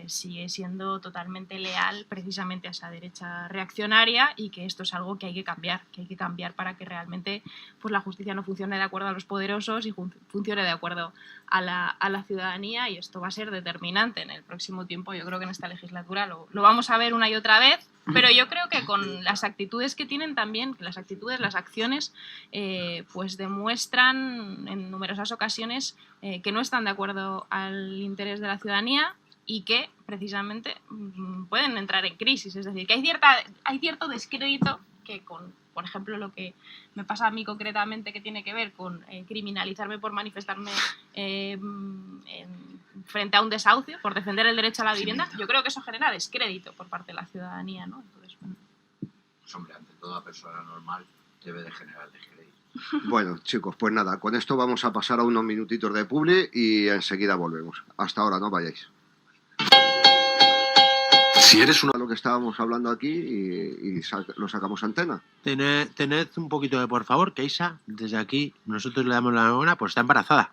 Speaker 2: sigue siendo totalmente leal precisamente a esa derecha reaccionaria, y que esto es algo que hay que cambiar para que realmente pues, la justicia no funcione de acuerdo a los poderosos y funcione de acuerdo a la ciudadanía, y esto va a ser determinante en el próximo tiempo. Yo creo que en esta legislatura lo vamos a ver una y otra vez, pero yo creo que con las actitudes que tienen también, las acciones, pues demuestran en numerosas ocasiones que no están de acuerdo al interés de la ciudadanía y que precisamente pueden entrar en crisis. Es decir, que hay cierto descrédito que por ejemplo, lo que me pasa a mí concretamente, que tiene que ver con criminalizarme por manifestarme frente a un desahucio, por defender el derecho a la vivienda, yo creo que eso genera descrédito por parte de la ciudadanía, ¿no? Entonces, bueno.
Speaker 6: Pues hombre, ante toda persona normal debe de generar descrédito.
Speaker 1: Bueno, chicos, pues nada, con esto vamos a pasar a unos minutitos de publi y enseguida volvemos. Hasta ahora, no vayáis. Si eres uno de lo que estábamos hablando aquí y lo sacamos a antena.
Speaker 5: Tened un poquito de por favor, que Isa, desde aquí, nosotros le damos la enhorabuena, pues está embarazada.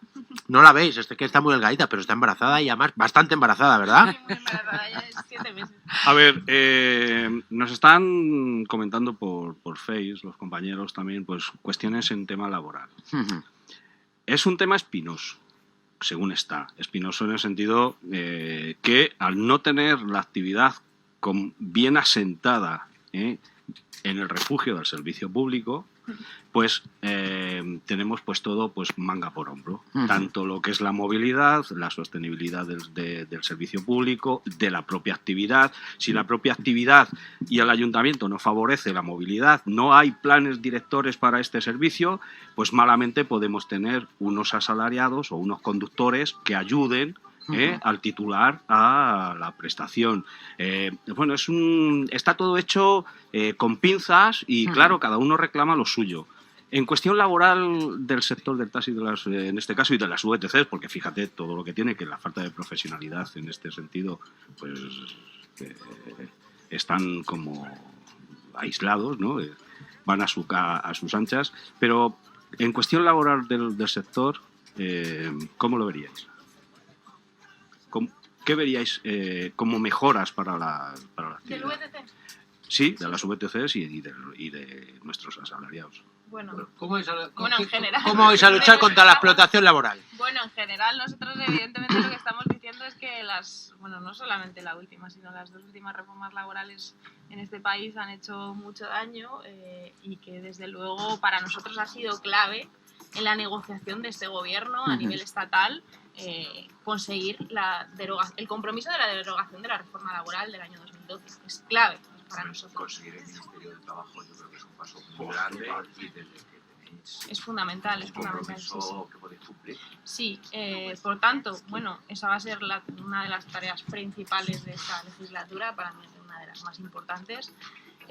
Speaker 5: No la veis, es que está muy delgadita, pero está embarazada y además bastante embarazada, ¿verdad?
Speaker 2: Muy embarazada, ya es 7 meses.
Speaker 3: A ver, nos están comentando por Face, los compañeros también, pues cuestiones en tema laboral. Es un tema espinoso. según está. Espinoso en el sentido que al no tener la actividad bien asentada en el refugio del servicio público, pues tenemos pues todo pues manga por hombro. Tanto lo que es la movilidad, la sostenibilidad del servicio público, de la propia actividad. Si la propia actividad y el ayuntamiento no favorece la movilidad, no hay planes directores para este servicio, pues malamente podemos tener unos asalariados o unos conductores que ayuden al titular a la prestación. Bueno, está todo hecho con pinzas y, claro, cada uno reclama lo suyo. En cuestión laboral del sector del taxi, en este caso, y de las VTCs, porque fíjate todo lo que tiene, que la falta de profesionalidad en este sentido, pues están como aislados, ¿no? Van a sus anchas. Pero en cuestión laboral del sector, ¿cómo lo veríais? ¿Qué veríais como mejoras para la actividad?
Speaker 2: ¿Del VTC?
Speaker 3: Sí, de las VTCs y de nuestros asalariados.
Speaker 2: Bueno,
Speaker 5: ¿Cómo vais
Speaker 2: en general.
Speaker 5: ¿Cómo vais a luchar contra la explotación laboral?
Speaker 2: Bueno, en general nosotros evidentemente lo que estamos diciendo es que no solamente la última, sino las dos últimas reformas laborales en este país han hecho mucho daño y que desde luego para nosotros ha sido clave en la negociación de este gobierno a nivel estatal conseguir el compromiso de la derogación de la reforma laboral del año 2012, que es clave para nosotros.
Speaker 6: Conseguir el Ministerio del Trabajo yo creo que es un paso muy grande y desde que tenéis
Speaker 2: es fundamental,
Speaker 6: un compromiso que podéis cumplir.
Speaker 2: Sí, por tanto, bueno, esa va a ser una de las tareas principales de esta legislatura, para mí es una de las más importantes.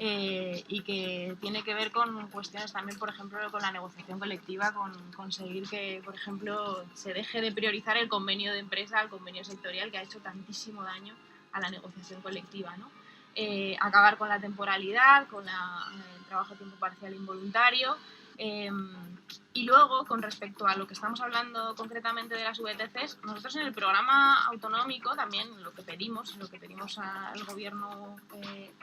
Speaker 2: Y que tiene que ver con cuestiones también, por ejemplo, con la negociación colectiva, con conseguir que, por ejemplo, se deje de priorizar el convenio de empresa, el convenio sectorial, que ha hecho tantísimo daño a la negociación colectiva, ¿no? Acabar con la temporalidad, con el trabajo a tiempo parcial involuntario. Y luego, con respecto a lo que estamos hablando concretamente de las VTCs, nosotros en el programa autonómico también lo que pedimos al gobierno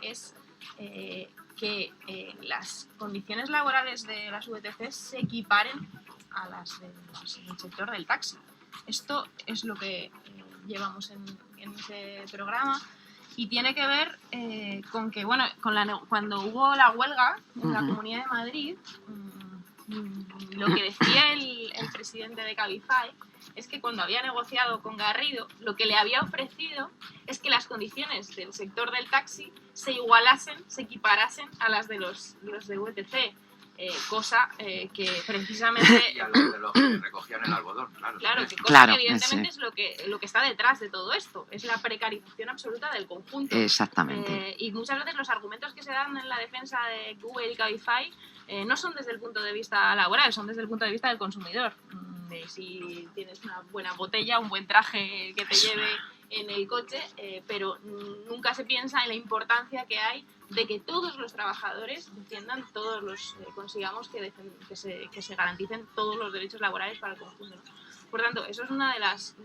Speaker 2: es que las condiciones laborales de las VTCs se equiparen a las del sector del taxi. Esto es lo que llevamos en ese programa y tiene que ver con que, bueno, cuando hubo la huelga en la Comunidad de Madrid, lo que decía el presidente de Cabify es que cuando había negociado con Garrido, lo que le había ofrecido es que las condiciones del sector del taxi se igualasen, se equiparasen a las de los de VTC, cosa que precisamente...
Speaker 6: Y a los de los que recogían el algodón, claro.
Speaker 2: Claro, que cosa
Speaker 4: Claro,
Speaker 2: que evidentemente
Speaker 4: sí.
Speaker 2: es lo que está detrás de todo esto, es la precarización absoluta del conjunto.
Speaker 4: Exactamente.
Speaker 2: Y muchas veces los argumentos que se dan en la defensa de Uber y Cabify no son desde el punto de vista laboral, son desde el punto de vista del consumidor. De si tienes una buena botella, un buen traje que te lleve en el coche, pero nunca se piensa en la importancia que hay de que todos los trabajadores defiendan, consigamos que se garanticen todos los derechos laborales para el conjunto, ¿no? Por tanto, eso es una de las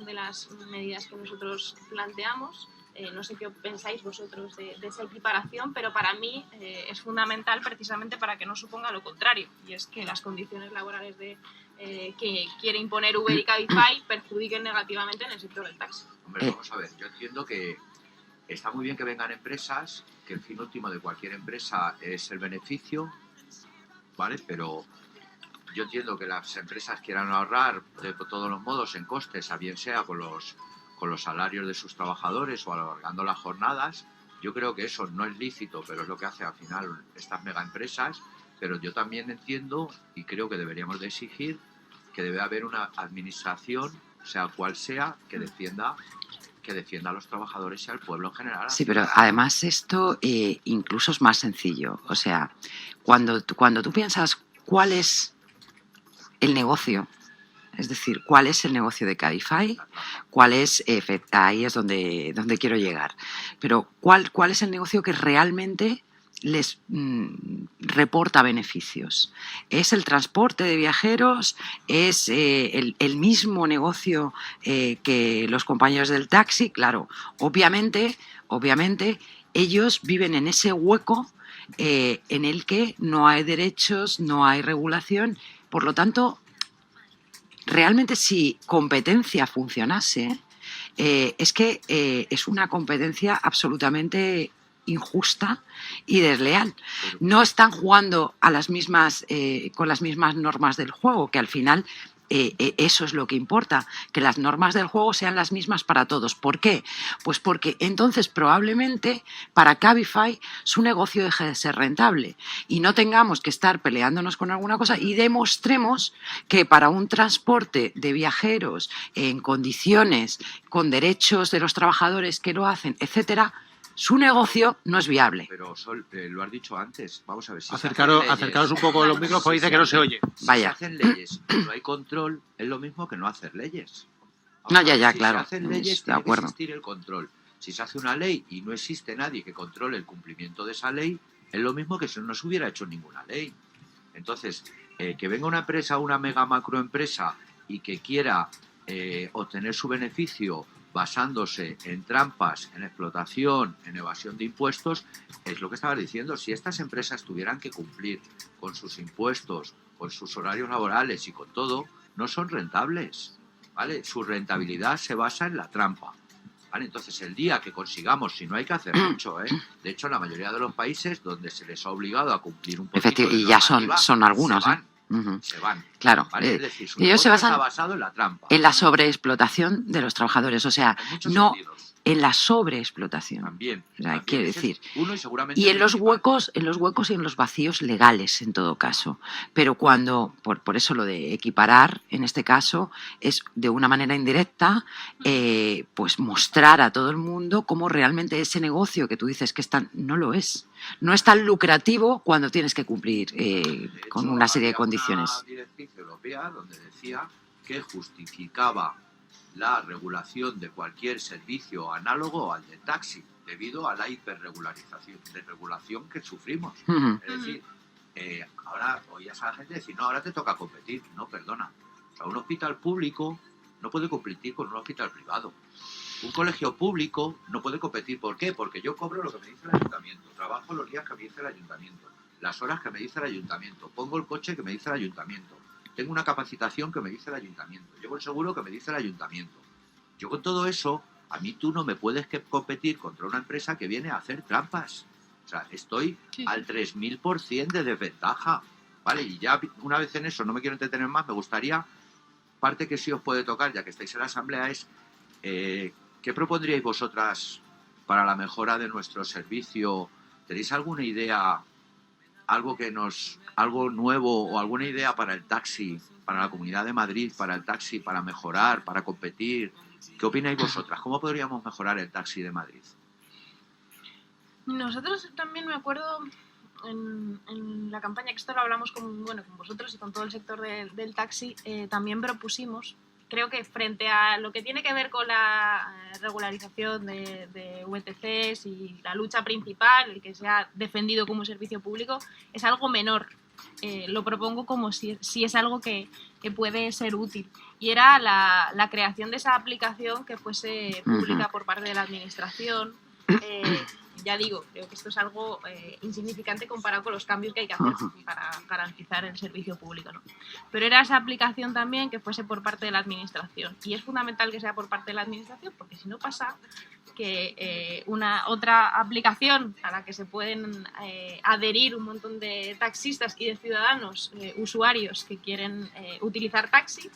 Speaker 2: medidas que nosotros planteamos. No sé qué pensáis vosotros de esa equiparación, pero para mí es fundamental precisamente para que no suponga lo contrario, y es que las condiciones laborales que quiere imponer Uber y Cabify perjudiquen negativamente en el sector del taxi.
Speaker 6: Hombre, vamos a ver, yo entiendo que está muy bien que vengan empresas, que el fin último de cualquier empresa es el beneficio, ¿vale? Pero yo entiendo que las empresas quieran ahorrar de todos los modos en costes, a bien sea con los salarios de sus trabajadores o alargando las jornadas. Yo creo que eso no es lícito, pero es lo que hace al final estas megaempresas. Pero yo también entiendo y creo que deberíamos de exigir que debe haber una administración, sea cual sea, que defienda a los trabajadores y al pueblo en general.
Speaker 4: Sí, pero además esto incluso es más sencillo. O sea, cuando tú piensas cuál es el negocio, es decir, cuál es el negocio de Cabify, cuál es, ahí es donde quiero llegar, pero cuál es el negocio que realmente les reporta beneficios. ¿Es el transporte de viajeros? ¿Es el mismo negocio que los compañeros del taxi? Claro, obviamente ellos viven en ese hueco en el que no hay derechos, no hay regulación, por lo tanto realmente si competencia funcionase, es que es una competencia absolutamente injusta y desleal. No están jugando a las mismas, con las mismas normas del juego, que al final eso es lo que importa, que las normas del juego sean las mismas para todos. ¿Por qué? Pues porque entonces probablemente para Cabify su negocio deje de ser rentable y no tengamos que estar peleándonos con alguna cosa y demostremos que para un transporte de viajeros en condiciones, con derechos de los trabajadores que lo hacen, etcétera, su negocio no es viable.
Speaker 6: Pero Sol, lo has dicho antes, vamos a ver si
Speaker 5: acercaros un poco a los micros, porque dice que no se oye.
Speaker 6: Si
Speaker 4: Vaya.
Speaker 6: se hacen leyes y no hay control, es lo mismo que no hacer leyes.
Speaker 4: No, ya,
Speaker 6: si
Speaker 4: claro.
Speaker 6: Se hacen leyes,
Speaker 4: De
Speaker 6: tiene
Speaker 4: acuerdo.
Speaker 6: que existir el control. Si se hace una ley y no existe nadie que controle el cumplimiento de esa ley, es lo mismo que si no se hubiera hecho ninguna ley. Entonces, que venga una empresa, una mega macroempresa, y que quiera obtener su beneficio basándose en trampas, en explotación, en evasión de impuestos, es lo que estaba diciendo. Si estas empresas tuvieran que cumplir con sus impuestos, con sus horarios laborales y con todo, no son rentables, ¿vale? Su rentabilidad se basa en la trampa, ¿vale? Entonces, el día que consigamos, si no hay que hacer mucho, de hecho, la mayoría de los países donde se les ha obligado a cumplir un poquito de
Speaker 4: Y ya
Speaker 6: normativa,
Speaker 4: son algunos.
Speaker 6: se van.
Speaker 4: Claro.
Speaker 6: ¿Vale? Es decir, su
Speaker 4: Ellos se
Speaker 6: negocio
Speaker 4: basan
Speaker 6: está basado en la trampa.
Speaker 4: en la sobreexplotación de los trabajadores, o sea,
Speaker 6: En muchos
Speaker 4: no
Speaker 6: sentidos.
Speaker 4: en la sobreexplotación.
Speaker 6: También.
Speaker 4: O sea,
Speaker 6: también.
Speaker 4: quiero
Speaker 6: Ese es
Speaker 4: decir.
Speaker 6: uno y seguramente
Speaker 4: Y en los
Speaker 6: principal.
Speaker 4: huecos y en los vacíos legales, en todo caso. Pero cuando, por eso lo de equiparar, en este caso, es de una manera indirecta, pues mostrar a todo el mundo cómo realmente ese negocio que tú dices que no lo es. No es tan lucrativo cuando tienes que cumplir
Speaker 6: De
Speaker 4: con
Speaker 6: hecho,
Speaker 4: una serie de
Speaker 6: había
Speaker 4: condiciones.
Speaker 6: una directriz europea donde decía que justificaba la regulación de cualquier servicio análogo al del taxi, debido a la hiperregulación que sufrimos.
Speaker 4: Ujú.
Speaker 6: Es decir, ahora oías a la gente decir, no, ahora te toca competir. No, perdona. O sea, un hospital público no puede competir con un hospital privado. Un colegio público no puede competir. ¿Por qué? Porque yo cobro lo que me dice el ayuntamiento, trabajo los días que me dice el ayuntamiento, las horas que me dice el ayuntamiento, pongo el coche que me dice el ayuntamiento, tengo una capacitación que me dice el ayuntamiento, llevo el seguro que me dice el ayuntamiento. Yo con todo eso, a mí tú no me puedes competir contra una empresa que viene a hacer trampas. O sea, estoy al 3000% de desventaja, ¿vale? Y ya una vez en eso, no me quiero entretener más, me gustaría, parte que sí os puede tocar, ya que estáis en la asamblea, es ¿qué propondríais vosotras para la mejora de nuestro servicio? ¿Tenéis alguna idea, algo nuevo o alguna idea para el taxi, para la Comunidad de Madrid, para el taxi, para mejorar, para competir? ¿Qué opináis vosotras? ¿Cómo podríamos mejorar el taxi de Madrid?
Speaker 2: Nosotros también me acuerdo en la campaña, que esto lo hablamos con vosotros y con todo el sector del taxi, también propusimos, creo que frente a lo que tiene que ver con la regularización de VTCs y la lucha principal, el que se ha defendido como servicio público, es algo menor. Lo propongo como si es algo que puede ser útil. Y era la creación de esa aplicación que fuese pública por parte de la administración. Ya digo, creo que esto es algo insignificante comparado con los cambios que hay que hacer para garantizar el servicio público, ¿no? Pero era esa aplicación también que fuese por parte de la administración. Y es fundamental que sea por parte de la administración, porque si no pasa que una otra aplicación a la que se pueden adherir un montón de taxistas y de ciudadanos, usuarios que quieren utilizar taxi,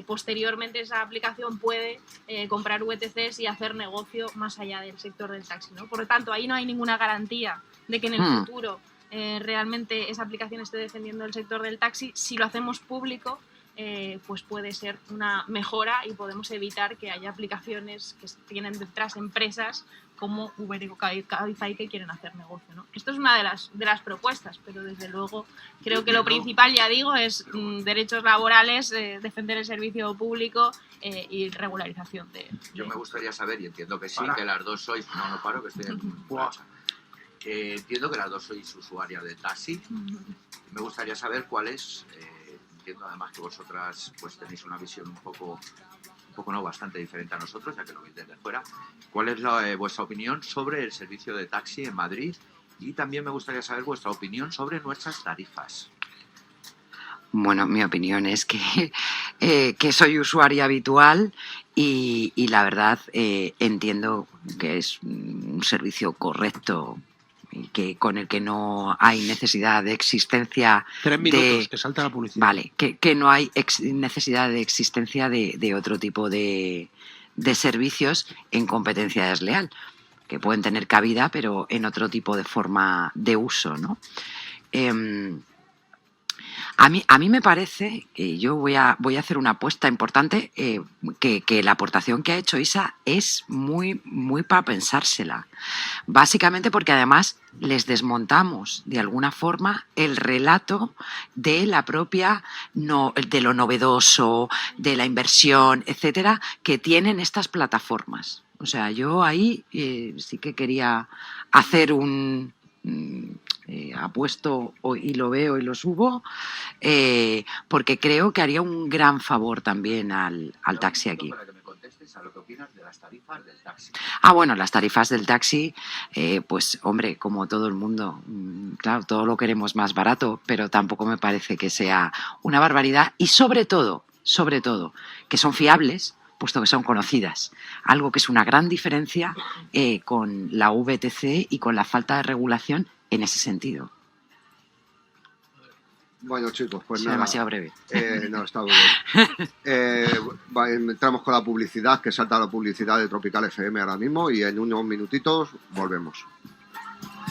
Speaker 2: posteriormente esa aplicación puede comprar VTCs y hacer negocio más allá del sector del taxi, ¿no? Por lo tanto, ahí no hay ninguna garantía de que en el futuro realmente esa aplicación esté defendiendo el sector del taxi. Si lo hacemos público, pues puede ser una mejora y podemos evitar que haya aplicaciones que tienen detrás empresas como Uber y Cabify que quieren hacer negocio, ¿no? Esto es una de las propuestas, pero desde luego creo que lo principal, ya digo, es derechos laborales, defender el servicio público y regularización
Speaker 6: Yo me gustaría saber, y entiendo que sí, que las dos sois... No paro, que estoy en marcha. Entiendo que las dos sois usuarias de taxi. Me gustaría saber cuál es... entiendo además que vosotras pues tenéis una visión un poco no, bastante diferente a nosotros, ya que lo veis desde fuera. ¿Cuál es vuestra opinión sobre el servicio de taxi en Madrid? Y también me gustaría saber vuestra opinión sobre nuestras tarifas.
Speaker 4: Bueno, mi opinión es que que soy usuaria habitual y la verdad entiendo que es un servicio correcto y que con el que no hay necesidad de existencia
Speaker 5: 3 minutos, que salta la publicidad.
Speaker 4: Vale, que no hay necesidad de existencia de otro tipo de servicios en competencia desleal, que pueden tener cabida, pero en otro tipo de forma de uso, ¿no? A mí me parece que yo voy a hacer una apuesta importante, que la aportación que ha hecho Isa es muy, muy para pensársela. Básicamente porque además les desmontamos de alguna forma el relato de la propia, de lo novedoso, de la inversión, etcétera, que tienen estas plataformas. O sea, yo ahí sí que quería hacer un... apuesto y lo veo y lo subo, porque creo que haría un gran favor también al taxi aquí.
Speaker 6: Para que me contestes a lo que opinas de las tarifas del taxi.
Speaker 4: Bueno, las tarifas del taxi, pues hombre, como todo el mundo, claro, todo lo queremos más barato, pero tampoco me parece que sea una barbaridad y sobre todo, que son fiables, puesto que son conocidas. Algo que es una gran diferencia con la VTC y con la falta de regulación en ese sentido.
Speaker 1: Bueno, chicos, pues
Speaker 4: Es
Speaker 1: nada.
Speaker 4: demasiado breve.
Speaker 1: No, está muy bien. Entramos con la publicidad, que salta la publicidad de Tropical FM ahora mismo y en unos minutitos volvemos.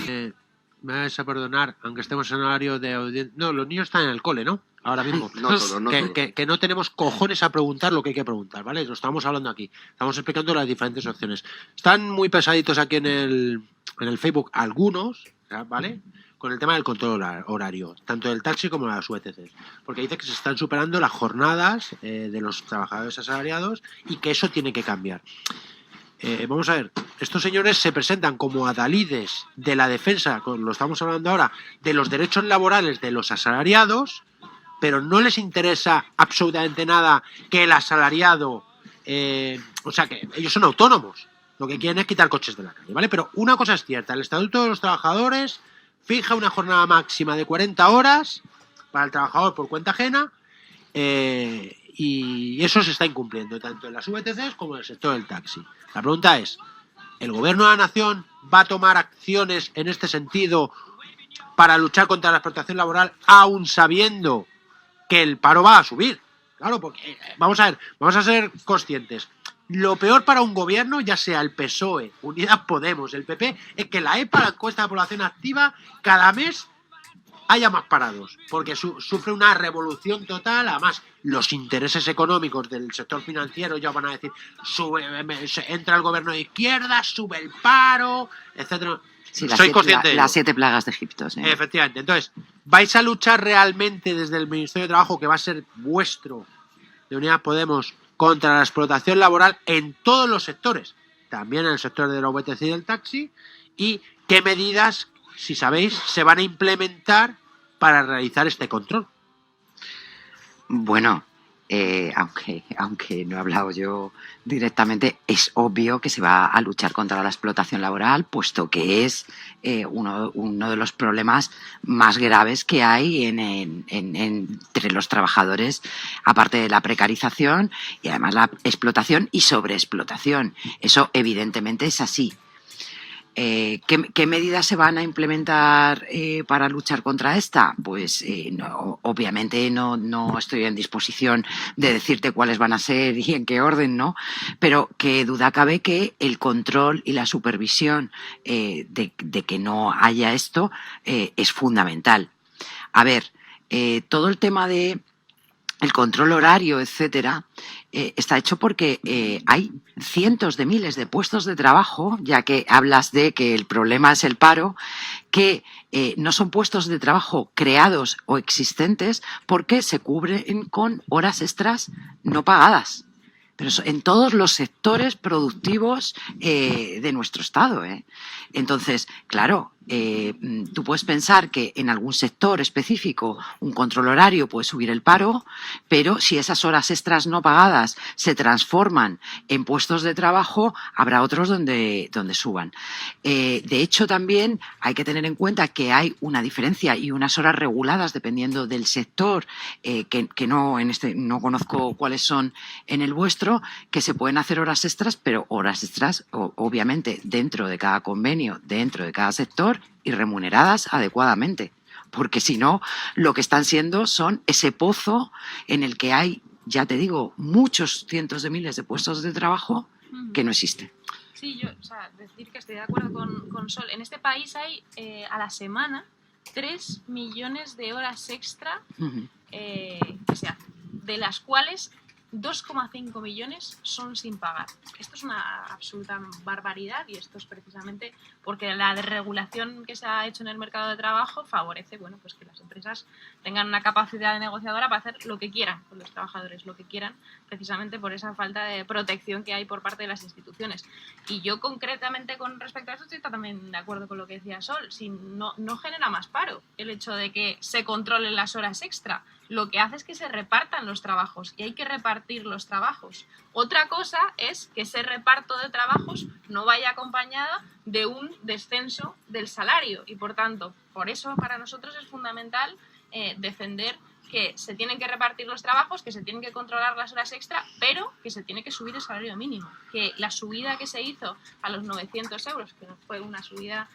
Speaker 5: Me vais a perdonar, aunque estemos en horario de audiencia... No, los niños están en el cole, ¿no? Ahora mismo.
Speaker 1: No todos.
Speaker 5: Que no tenemos cojones a preguntar lo que hay que preguntar, ¿vale? Lo estamos hablando aquí. Estamos explicando las diferentes opciones. Están muy pesaditos aquí en el Facebook algunos, ¿vale? Con el tema del control horario, tanto del taxi como de las VTCs. Porque dice que se están superando las jornadas de los trabajadores asalariados y que eso tiene que cambiar. Vamos a ver, estos señores se presentan como adalides de la defensa, lo estamos hablando ahora, de los derechos laborales de los asalariados, pero no les interesa absolutamente nada que el asalariado, o sea, que ellos son autónomos, lo que quieren es quitar coches de la calle, ¿vale? Pero una cosa es cierta, el Estatuto de los Trabajadores fija una jornada máxima de 40 horas para el trabajador por cuenta ajena, y eso se está incumpliendo tanto en las VTCs como en el sector del taxi. La pregunta es, ¿el gobierno de la nación va a tomar acciones en este sentido para luchar contra la explotación laboral aún sabiendo que el paro va a subir? Claro, porque vamos a ser conscientes. Lo peor para un gobierno, ya sea el PSOE, Unidas Podemos, el PP, es que la EPA, la encuesta de población activa, cada mes haya más parados, porque sufre una revolución total. Además, los intereses económicos del sector financiero ya van a decir, entra el gobierno de izquierda, sube el paro, etcétera.
Speaker 4: Sí,
Speaker 5: Soy consciente de ello.
Speaker 4: las 7 plagas de Egipto. Sí.
Speaker 5: Efectivamente. Entonces, ¿vais a luchar realmente desde el Ministerio de Trabajo, que va a ser vuestro, de Unidas Podemos, contra la explotación laboral en todos los sectores? También en el sector de la VTC y del taxi. ¿Y qué medidas, si sabéis, se van a implementar para realizar este control?
Speaker 4: Bueno, aunque no he hablado yo directamente, es obvio que se va a luchar contra la explotación laboral, puesto que es uno de los problemas más graves que hay entre los trabajadores, aparte de la precarización y además la explotación y sobreexplotación. Eso evidentemente es así. ¿Qué medidas se van a implementar para luchar contra esta? Pues obviamente no estoy en disposición de decirte cuáles van a ser y en qué orden, ¿no? Pero qué duda cabe que el control y la supervisión de que no haya esto es fundamental. A ver, todo el tema de el control horario, etcétera, está hecho porque hay cientos de miles de puestos de trabajo, ya que hablas de que el problema es el paro, que no son puestos de trabajo creados o existentes porque se cubren con horas extras no pagadas. Pero en todos los sectores productivos de nuestro Estado, ¿eh? Entonces, claro, tú puedes pensar que en algún sector específico un control horario puede subir el paro, pero si esas horas extras no pagadas se transforman en puestos de trabajo, habrá otros donde suban. De hecho, también hay que tener en cuenta que hay una diferencia y unas horas reguladas dependiendo del sector, que no conozco cuáles son en el vuestro, que se pueden hacer horas extras, pero horas extras obviamente dentro de cada convenio, dentro de cada sector y remuneradas adecuadamente. Porque si no, lo que están siendo son ese pozo en el que hay, ya te digo, muchos cientos de miles de puestos de trabajo que no existen.
Speaker 2: Sí, yo, decir que estoy de acuerdo con Sol. En este país hay a la semana 3 millones de horas extra que se hacen, de las cuales 2,5 millones son sin pagar. Esto es una absoluta barbaridad y esto es precisamente porque la desregulación que se ha hecho en el mercado de trabajo favorece, bueno, pues que las empresas tengan una capacidad negociadora para hacer lo que quieran con los trabajadores, lo que quieran, precisamente por esa falta de protección que hay por parte de las instituciones. Y yo concretamente con respecto a eso estoy también de acuerdo con lo que decía Sol. Si no genera más paro el hecho de que se controlen las horas extra. Lo que hace es que se repartan los trabajos y hay que repartir los trabajos. Otra cosa es que ese reparto de trabajos no vaya acompañada de un descenso del salario y, por tanto, por eso para nosotros es fundamental defender que se tienen que repartir los trabajos, que se tienen que controlar las horas extra, pero que se tiene que subir el salario mínimo. Que la subida que se hizo a los 900 euros, que fue una subida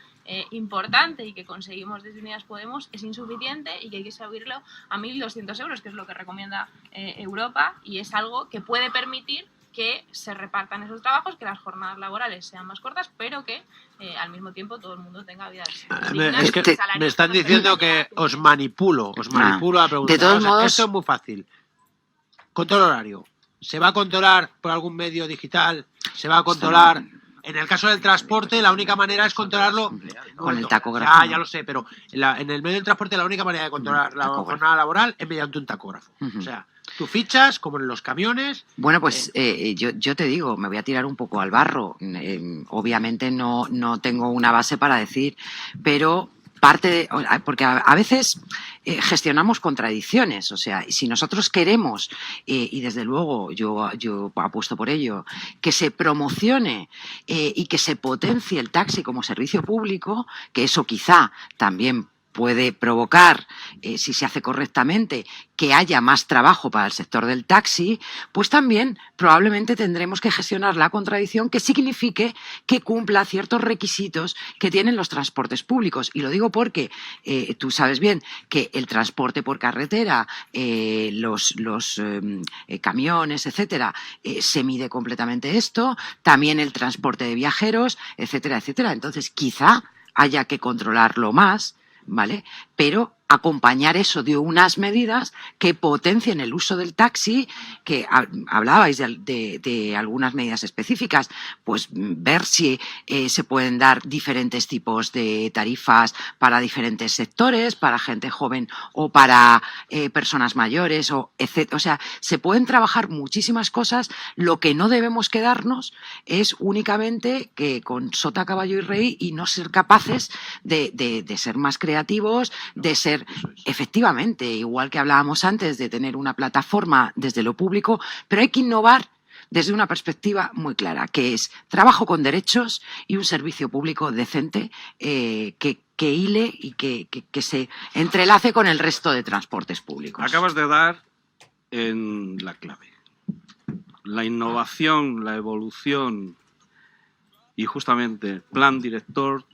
Speaker 2: importante y que conseguimos desde Unidas Podemos, es insuficiente y que hay que subirlo a 1.200 euros, que es lo que recomienda Europa, y es algo que puede permitir que se repartan esos trabajos, que las jornadas laborales sean más cortas, pero que al mismo tiempo todo el mundo tenga vidas dignas.
Speaker 5: Es que me están diciendo que os manipulo a preguntar.
Speaker 4: De todos modos,
Speaker 5: esto es muy fácil. Control horario. ¿Se va a controlar por algún medio digital? ¿Se va a controlar? En el caso del transporte, la única manera es controlarlo
Speaker 4: con el tacógrafo.
Speaker 5: Ya lo sé, pero en el medio del transporte la única manera de controlar la jornada laboral es mediante un tacógrafo. O sea, tú fichas, como en los camiones.
Speaker 4: Bueno, pues yo te digo, me voy a tirar un poco al barro. Obviamente no tengo una base para decir, pero porque a veces gestionamos contradicciones, o sea, si nosotros queremos, y desde luego yo apuesto por ello, que se promocione y que se potencie el taxi como servicio público, que eso quizá también puede provocar, si se hace correctamente, que haya más trabajo para el sector del taxi, pues también probablemente tendremos que gestionar la contradicción que signifique que cumpla ciertos requisitos que tienen los transportes públicos. Y lo digo porque tú sabes bien que el transporte por carretera, los camiones, etcétera, se mide completamente esto, también el transporte de viajeros, etcétera, etcétera. Entonces, quizá haya que controlarlo más, ¿vale? Pero acompañar eso de unas medidas que potencien el uso del taxi, que hablabais de algunas medidas específicas, pues ver si se pueden dar diferentes tipos de tarifas para diferentes sectores, para gente joven o para personas mayores, etc. O sea, se pueden trabajar muchísimas cosas. Lo que no debemos quedarnos es únicamente que con sota, caballo y rey y no ser capaces de ser más creativos, de ser efectivamente, igual que hablábamos antes, de tener una plataforma desde lo público, pero hay que innovar desde una perspectiva muy clara, que es trabajo con derechos y un servicio público decente que hile y que se entrelace con el resto de transportes públicos.
Speaker 3: Acabas de dar en la clave. La innovación, la evolución y justamente plan director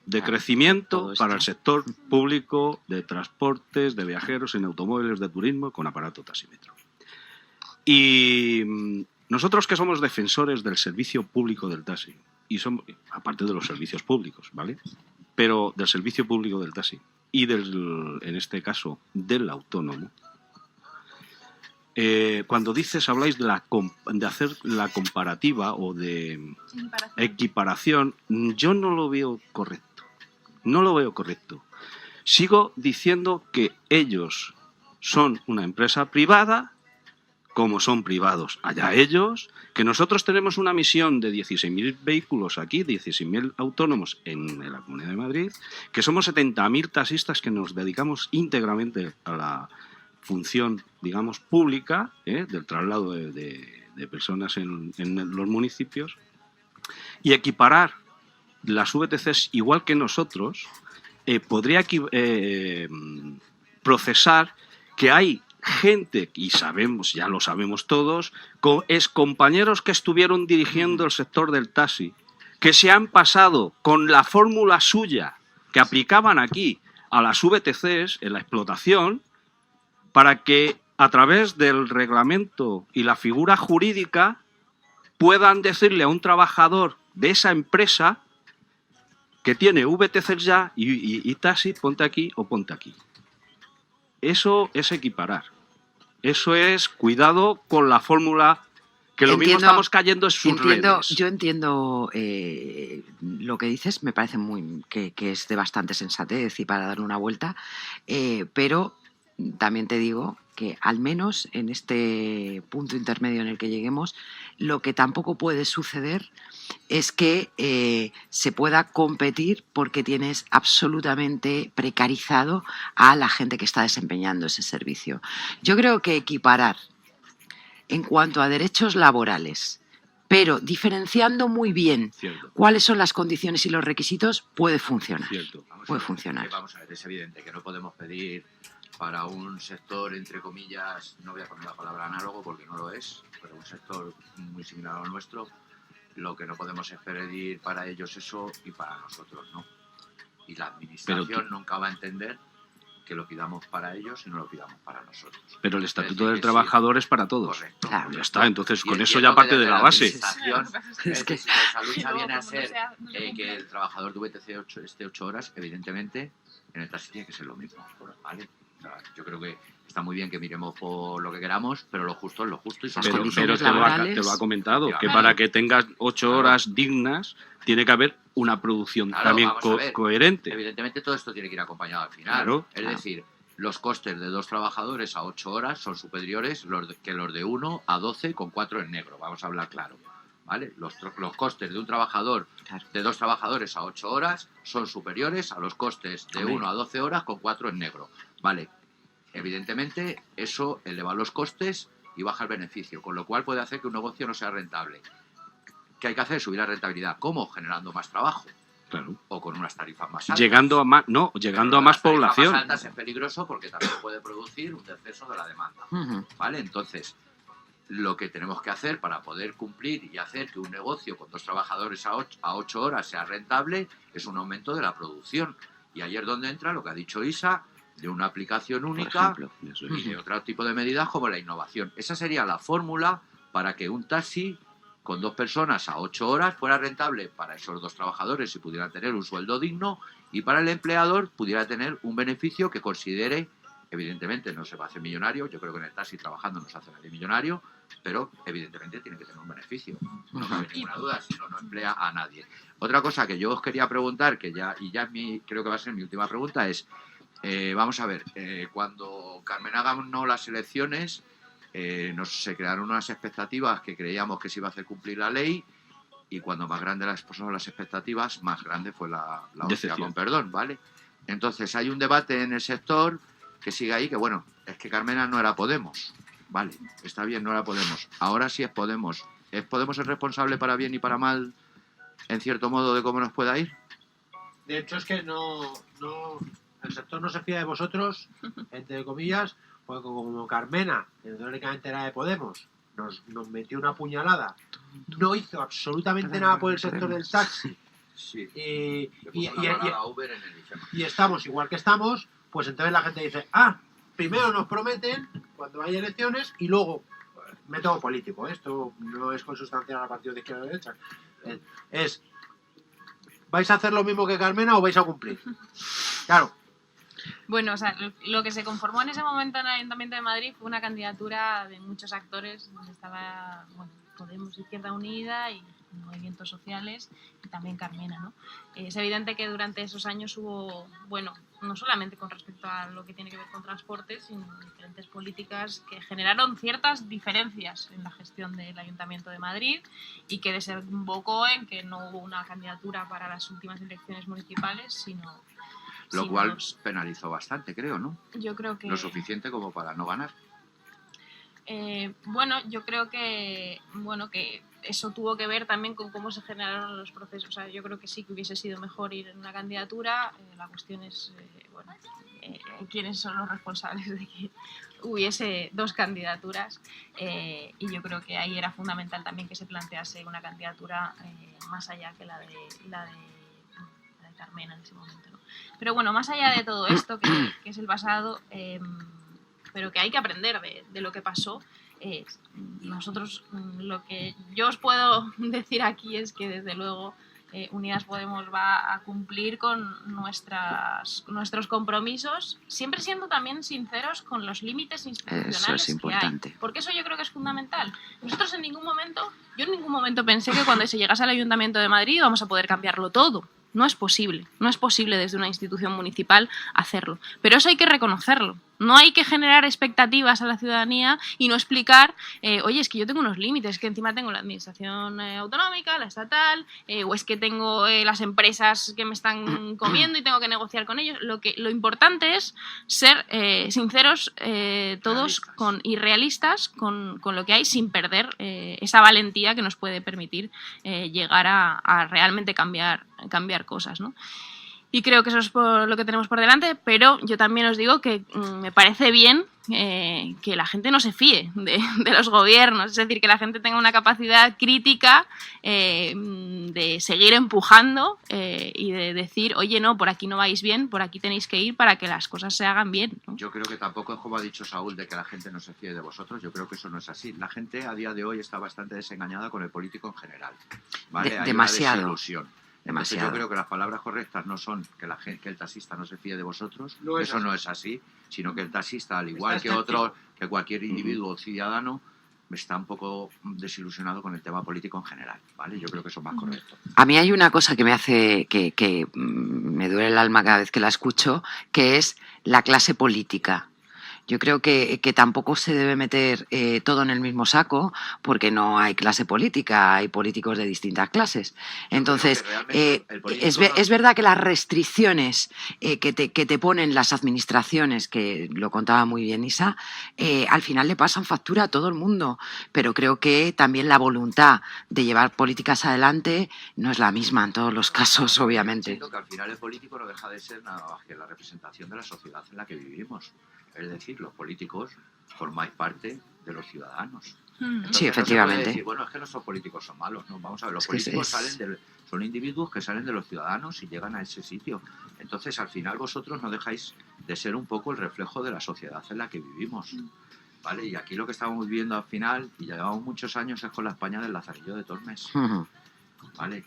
Speaker 3: de crecimiento para el sector público de transportes, de viajeros en automóviles, de turismo con aparato taxímetro. Y nosotros que somos defensores del servicio público del taxi, y somos, aparte de los servicios públicos, ¿vale? Pero del servicio público del taxi y en este caso del autónomo, cuando habláis de hacer la comparativa o de equiparación, yo no lo veo correcto. No lo veo correcto. Sigo diciendo que ellos son una empresa privada como son privados. Allá ellos, que nosotros tenemos una misión de 16.000 vehículos aquí, 16.000 autónomos en la Comunidad de Madrid, que somos 70.000 taxistas que nos dedicamos íntegramente a la función, digamos, pública, del traslado de personas en los municipios, y equiparar las VTCs igual que nosotros, podría procesar que hay gente, y sabemos, ya lo sabemos todos, excompañeros que estuvieron dirigiendo el sector del taxi, que se han pasado con la fórmula suya que aplicaban aquí a las VTCs en la explotación, para que a través del reglamento y la figura jurídica puedan decirle a un trabajador de esa empresa que tiene VTCs ya y taxi, ponte aquí o ponte aquí. Eso es equiparar. Eso es cuidado con la fórmula, que lo mismo estamos cayendo en sus redes.
Speaker 4: Yo entiendo lo que dices, me parece que es de bastante sensatez y para darle una vuelta, pero también te digo que al menos en este punto intermedio en el que lleguemos, lo que tampoco puede suceder es que se pueda competir porque tienes absolutamente precarizado a la gente que está desempeñando ese servicio. Yo creo que equiparar en cuanto a derechos laborales, pero diferenciando muy bien cuáles son las condiciones y los requisitos, puede funcionar. Puede funcionar.
Speaker 6: Vamos a ver, es evidente que no podemos pedir para un sector, entre comillas, no voy a poner la palabra análogo porque no lo es, pero un sector muy similar al nuestro, lo que no podemos es pedir para ellos eso y para nosotros no. Y la administración nunca va a entender que lo pidamos para ellos y no lo pidamos para nosotros.
Speaker 3: Pero el Estatuto del Trabajador es para todos.
Speaker 6: Correcto.
Speaker 4: Claro.
Speaker 3: Ya está, entonces con eso ya parte de la base.
Speaker 6: Es que si nuestra lucha viene a ser que el trabajador de VTC esté 8 horas, evidentemente en el taxi tiene que ser lo mismo, ¿vale? O sea, yo creo que está muy bien que miremos por lo que queramos, pero lo justo es lo justo. Y
Speaker 3: pero te lo ha comentado, que para que tengas 8 horas dignas, tiene que haber una producción también coherente.
Speaker 6: Evidentemente todo esto tiene que ir acompañado al final. Es decir, los costes de 2 trabajadores a 8 horas son superiores que los de 1 a 12 con 4 en negro. Vamos a hablar claro. ¿Vale? Los costes de un trabajador, de 2 trabajadores a 8 horas, son superiores a los costes de 1 a 12 horas con 4 en negro. ¿Vale? Evidentemente, eso eleva los costes y baja el beneficio, con lo cual puede hacer que un negocio no sea rentable. ¿Qué hay que hacer? Subir la rentabilidad. ¿Cómo? Generando más trabajo.
Speaker 3: Claro.
Speaker 6: O con unas tarifas más altas.
Speaker 3: Llegando a más población.
Speaker 6: Más altas es peligroso porque también puede producir un descenso de la demanda. ¿Vale? Entonces, lo que tenemos que hacer para poder cumplir y hacer que un negocio con 2 trabajadores a 8 horas sea rentable es un aumento de la producción. Y ahí es donde entra lo que ha dicho Isa, de una aplicación única y de otro tipo de medidas como la innovación. Esa sería la fórmula para que un taxi con 2 personas a 8 horas fuera rentable para esos 2 trabajadores y pudieran tener un sueldo digno, y para el empleador pudiera tener un beneficio que considere. Evidentemente no se va a hacer millonario, yo creo que en el taxi trabajando no se hace nadie millonario, pero evidentemente tiene que tener un beneficio. No cabe ninguna duda, si no, no emplea a nadie. Otra cosa que yo os quería preguntar, creo que va a ser mi última pregunta, es, vamos a ver, cuando Carmena ganó las elecciones, se crearon unas expectativas que creíamos que se iba a hacer cumplir la ley, y cuando más grandes son las expectativas, más grande fue la hostia, con perdón, ¿vale? Entonces hay un debate en el sector que sigue ahí, que bueno, es que Carmena no era Podemos. Vale, está bien, no era Podemos. Ahora sí es Podemos. ¿Es Podemos el responsable para bien y para mal, en cierto modo, de cómo nos pueda ir?
Speaker 5: De hecho, es que el sector no se fía de vosotros, entre comillas, porque como Carmena, que teóricamente era de Podemos, nos metió una puñalada, no hizo absolutamente nada por el sector del taxi.
Speaker 6: Sí.
Speaker 5: Y estamos igual que estamos, pues entonces la gente dice, primero nos prometen cuando hay elecciones y luego, método político, esto no es consustancial al partido de izquierda o derecha, ¿vais a hacer lo mismo que Carmena o vais a cumplir? Claro.
Speaker 2: Bueno, o sea, lo que se conformó en ese momento en el Ayuntamiento de Madrid fue una candidatura de muchos actores, donde estaba Podemos, Izquierda Unida y movimientos sociales, y también Carmena, ¿no? Es evidente que durante esos años hubo, no solamente con respecto a lo que tiene que ver con transportes, sino diferentes políticas que generaron ciertas diferencias en la gestión del Ayuntamiento de Madrid y que desembocó en que no hubo una candidatura para las últimas elecciones municipales, sino...
Speaker 6: Lo cual penalizó bastante, creo, ¿no?
Speaker 2: Yo creo que...
Speaker 6: Lo suficiente como para no ganar.
Speaker 2: Bueno, yo creo que eso tuvo que ver también con cómo se generaron los procesos. O sea, yo creo que sí que hubiese sido mejor ir en una candidatura. La cuestión es, quiénes son los responsables de que hubiese dos candidaturas. Y yo creo que ahí era fundamental también que se plantease una candidatura más allá que la de Carmen en ese momento, ¿no? Pero bueno, más allá de todo esto, que es el pasado... pero que hay que aprender de lo que pasó. Nosotros, lo que yo os puedo decir aquí es que desde luego Unidas Podemos va a cumplir con nuestros compromisos, siempre siendo también sinceros con los límites institucionales.
Speaker 4: Eso es importante.
Speaker 2: Que hay, porque eso yo creo que es fundamental. Nosotros yo en ningún momento pensé que cuando se llegase al Ayuntamiento de Madrid vamos a poder cambiarlo todo. No es posible desde una institución municipal hacerlo. Pero eso hay que reconocerlo. No hay que generar expectativas a la ciudadanía y no explicar, oye, es que yo tengo unos límites, que encima tengo la administración autonómica, la estatal, o es que tengo las empresas que me están comiendo y tengo que negociar con ellos. Lo importante es ser sinceros todos y realistas con lo que hay, sin perder esa valentía que nos puede permitir llegar a realmente cambiar cosas, ¿no? Y creo que eso es por lo que tenemos por delante, pero yo también os digo que me parece bien que la gente no se fíe de los gobiernos, es decir, que la gente tenga una capacidad crítica de seguir empujando y de decir, oye, no, por aquí no vais bien, por aquí tenéis que ir para que las cosas se hagan bien, ¿no?
Speaker 6: Yo creo que tampoco es como ha dicho Saúl de que la gente no se fíe de vosotros, yo creo que eso no es así. La gente a día de hoy está bastante desengañada con el político en general, ¿vale? Hay
Speaker 4: demasiado.
Speaker 6: una desilusión. Entonces yo creo que las palabras correctas no son que el taxista no se fíe de vosotros, eso no es así, sino que el taxista, al igual que otro, que cualquier individuo o ciudadano, está un poco desilusionado con el tema político en general, ¿vale? Yo creo que eso es más correcto.
Speaker 4: A mí hay una cosa que me hace que me duele el alma cada vez que la escucho, que es la clase política. Yo creo que tampoco se debe meter todo en el mismo saco, porque no hay clase política, hay políticos de distintas clases. Entonces, es verdad que las restricciones que te ponen las administraciones, que lo contaba muy bien Isa, al final le pasan factura a todo el mundo, pero creo que también la voluntad de llevar políticas adelante no es la misma en todos los casos, obviamente.
Speaker 6: Siento que al final el político no deja de ser nada más que la representación de la sociedad en la que vivimos. Es decir, los políticos formáis parte de los ciudadanos. Entonces,
Speaker 4: sí, efectivamente.
Speaker 6: No se puede decir, bueno, es que los políticos son malos. No, vamos a ver, los políticos son individuos que salen de los ciudadanos y llegan a ese sitio. Entonces, al final vosotros no dejáis de ser un poco el reflejo de la sociedad en la que vivimos. ¿Vale? Y aquí lo que estamos viviendo al final, y ya llevamos muchos años, es con la España del Lazarillo de Tormes. ¿Vale?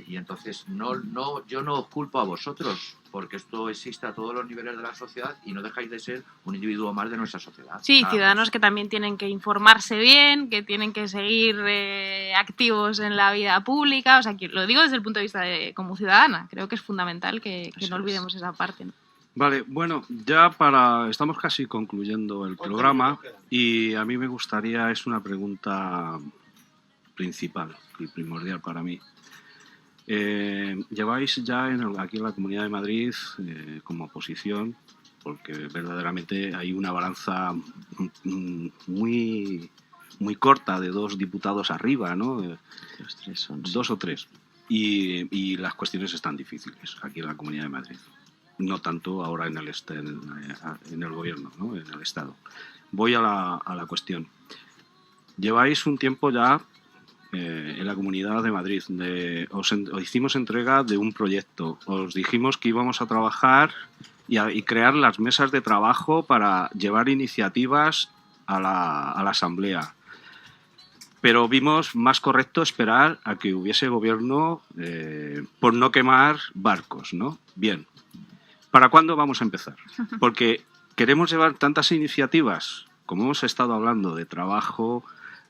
Speaker 6: Y entonces yo no os culpo a vosotros, porque esto existe a todos los niveles de la sociedad y no dejáis de ser un individuo más de nuestra sociedad.
Speaker 2: Sí, ciudadanos que también tienen que informarse bien, que tienen que seguir activos en la vida pública. O sea, que lo digo desde el punto de vista como ciudadana. Creo que es fundamental que no olvidemos esa parte, ¿no?
Speaker 3: Vale, bueno, estamos casi concluyendo el programa y a mí me gustaría, es una pregunta principal y primordial para mí. Lleváis ya aquí en la Comunidad de Madrid como oposición, porque verdaderamente hay una balanza muy, muy corta de 2 diputados arriba, ¿no? Dos o tres. Y las cuestiones están difíciles aquí en la Comunidad de Madrid. No tanto ahora en el gobierno, ¿no? En el Estado. Voy a la cuestión. Lleváis un tiempo ya en la Comunidad de Madrid. Os hicimos entrega de un proyecto. Os dijimos que íbamos a trabajar y crear las mesas de trabajo para llevar iniciativas a la Asamblea. Pero vimos más correcto esperar a que hubiese gobierno por no quemar barcos, ¿no? Bien. ¿Para cuándo vamos a empezar? Porque queremos llevar tantas iniciativas, como hemos estado hablando, de trabajo,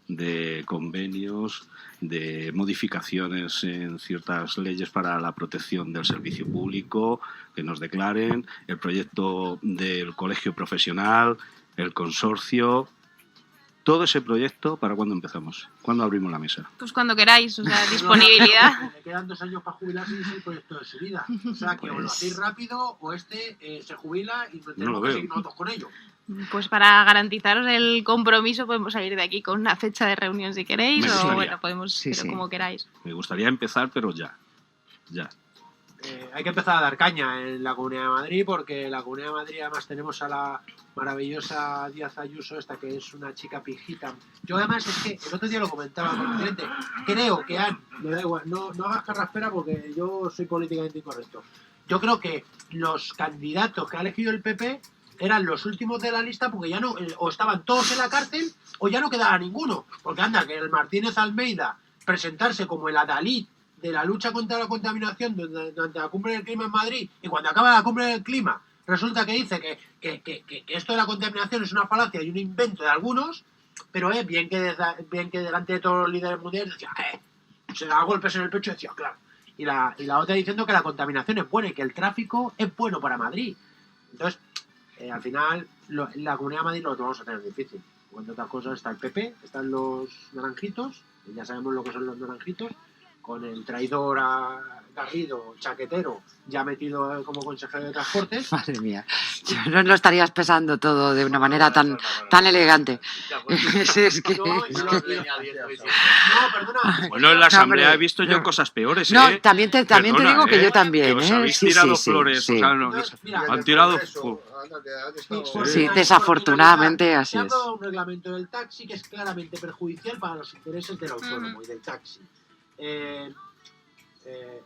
Speaker 3: de convenios, de modificaciones en ciertas leyes para la protección del servicio público, que nos declaren, el proyecto del colegio profesional, el consorcio. Todo ese proyecto, ¿para cuándo empezamos? ¿Cuándo abrimos la mesa?
Speaker 2: Pues cuando queráis, o sea, disponibilidad.
Speaker 5: Le quedan 2 años para jubilarse y es el proyecto de su vida. O sea, que o lo hacéis rápido o se jubila y no tenemos que seguir nosotros con ello.
Speaker 2: Pues para garantizaros el compromiso podemos salir de aquí con una fecha de reunión si queréis, o bueno, podemos, pero como queráis.
Speaker 3: Me gustaría empezar, pero ya.
Speaker 5: Hay que empezar a dar caña en la Comunidad de Madrid, porque en la Comunidad de Madrid además tenemos a la maravillosa Díaz Ayuso, esta que es una chica pijita. Yo además es que el otro día lo comentaba con el presidente, creo que me da igual, no hagas carraspera porque yo soy políticamente incorrecto. Yo creo que los candidatos que ha elegido el PP eran los últimos de la lista porque ya no, o estaban todos en la cárcel o ya no quedaba ninguno. Porque anda, que el Martínez Almeida presentarse como el adalid de la lucha contra la contaminación durante la cumbre del clima en Madrid, y cuando acaba la cumbre del clima resulta que dice que esto de la contaminación es una falacia y un invento de algunos, pero bien que delante de todos los líderes mundiales decía, se da golpes en el pecho y decía, claro. Y la otra diciendo que la contaminación es buena y que el tráfico es bueno para Madrid. Entonces, al final, la Comunidad de Madrid lo vamos a tener difícil. Entre otras cosas está el PP, están los naranjitos, y ya sabemos lo que son los naranjitos, con el traidor a Garrido, chaquetero, ya metido como consejero de Transportes.
Speaker 4: Madre mía, no lo estarías pesando todo de una manera tan elegante. Es que...
Speaker 5: No, perdona.
Speaker 3: Bueno, en la asamblea he visto yo cosas peores, ¿eh?
Speaker 4: No, también te digo que yo también,
Speaker 3: que os habéis tirado flores, o sea, han tirado...
Speaker 4: Sí, desafortunadamente así
Speaker 5: se
Speaker 4: es.
Speaker 5: ha un reglamento del taxi que es claramente perjudicial para los intereses del autónomo y del taxi.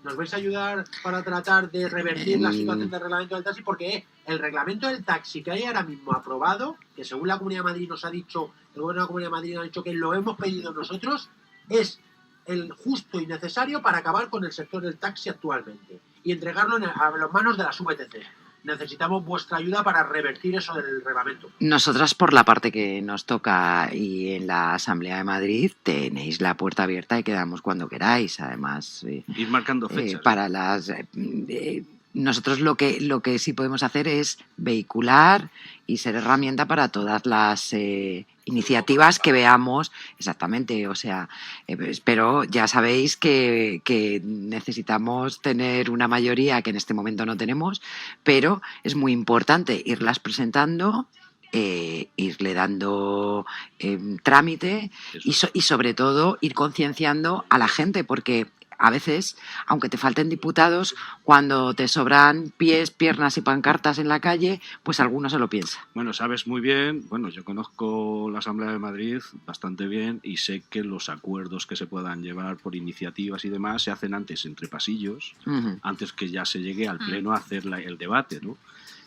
Speaker 5: ¿Nos vais a ayudar para tratar de revertir la situación del reglamento del taxi? Porque el reglamento del taxi que hay ahora mismo aprobado, que según la Comunidad de Madrid nos ha dicho, el gobierno de la Comunidad de Madrid nos ha dicho que lo hemos pedido nosotros, es el justo y necesario para acabar con el sector del taxi actualmente y entregarlo a las manos de las VTC. Necesitamos vuestra ayuda para revertir eso del reglamento.
Speaker 4: Nosotras, por la parte que nos toca y en la Asamblea de Madrid, tenéis la puerta abierta y quedamos cuando queráis. Además,
Speaker 3: ir marcando fechas.
Speaker 4: Para las... nosotros lo que sí podemos hacer es vehicular y ser herramienta para todas las iniciativas que veamos exactamente. O sea, pero ya sabéis que necesitamos tener una mayoría que en este momento no tenemos, pero es muy importante irlas presentando, irle dando trámite y sobre todo ir concienciando a la gente, porque a veces, aunque te falten diputados, cuando te sobran pies, piernas y pancartas en la calle, pues alguno se lo piensa.
Speaker 3: Bueno, sabes muy bien, yo conozco la Asamblea de Madrid bastante bien y sé que los acuerdos que se puedan llevar por iniciativas y demás se hacen antes entre pasillos, antes que ya se llegue al Pleno a hacer el debate, ¿no?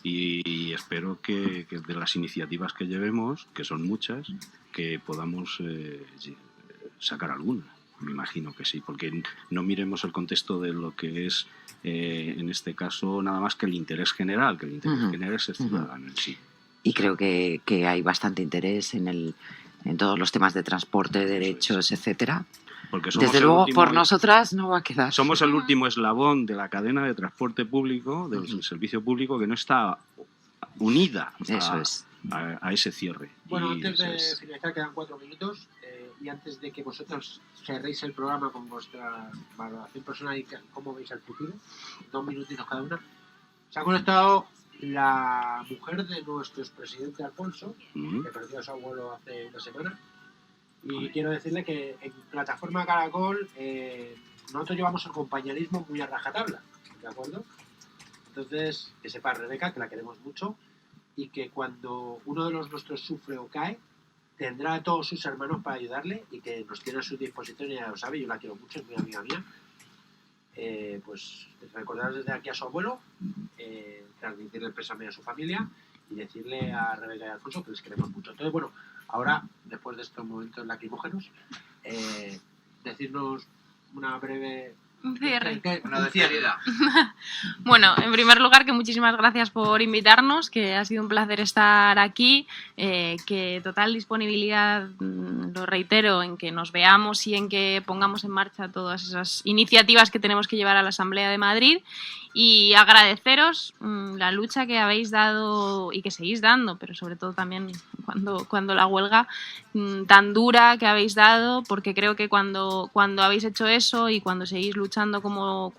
Speaker 3: Y espero que de las iniciativas que llevemos, que son muchas, que podamos sacar alguna. Me imagino que sí, porque no miremos el contexto de lo que es, en este caso, nada más que el interés general, que el interés general es el ciudadano en sí.
Speaker 4: Y creo que hay bastante interés en todos los temas de transporte, derechos, etcétera.
Speaker 3: Porque somos
Speaker 4: desde luego, por nosotras no va a quedar.
Speaker 3: Somos el último eslabón de la cadena de transporte público, del servicio público, que no está unida a ese cierre.
Speaker 5: Bueno, antes de finalizar, quedan 4 minutos. Y antes de que vosotros cerréis el programa con vuestra valoración personal y cómo veis el futuro, 2 minutitos cada una, se ha conectado la mujer de nuestro expresidente Alfonso, que perdió a su abuelo hace una semana, y quiero decirle que en Plataforma Caracol nosotros llevamos el compañerismo muy a rajatabla, ¿de acuerdo? Entonces, que sepa Rebeca, que la queremos mucho, y que cuando uno de los nuestros sufre o cae, tendrá a todos sus hermanos para ayudarle y que nos tiene a su disposición, y ya lo sabe, yo la quiero mucho, es muy amiga mía. Pues recordaros desde aquí a su abuelo, transmitirle el pésame a su familia y decirle a Rebeca y a Alfonso que les queremos mucho. Entonces, bueno, ahora, después de estos momentos lacrimógenos, decirnos una breve...
Speaker 2: Un cierre.
Speaker 6: Una despedida.
Speaker 2: Bueno, en primer lugar, que muchísimas gracias por invitarnos, que ha sido un placer estar aquí, que total disponibilidad lo reitero, en que nos veamos y en que pongamos en marcha todas esas iniciativas que tenemos que llevar a la Asamblea de Madrid, y agradeceros la lucha que habéis dado y que seguís dando, pero sobre todo también cuando la huelga tan dura que habéis dado, porque creo que cuando habéis hecho eso y cuando seguís luchando como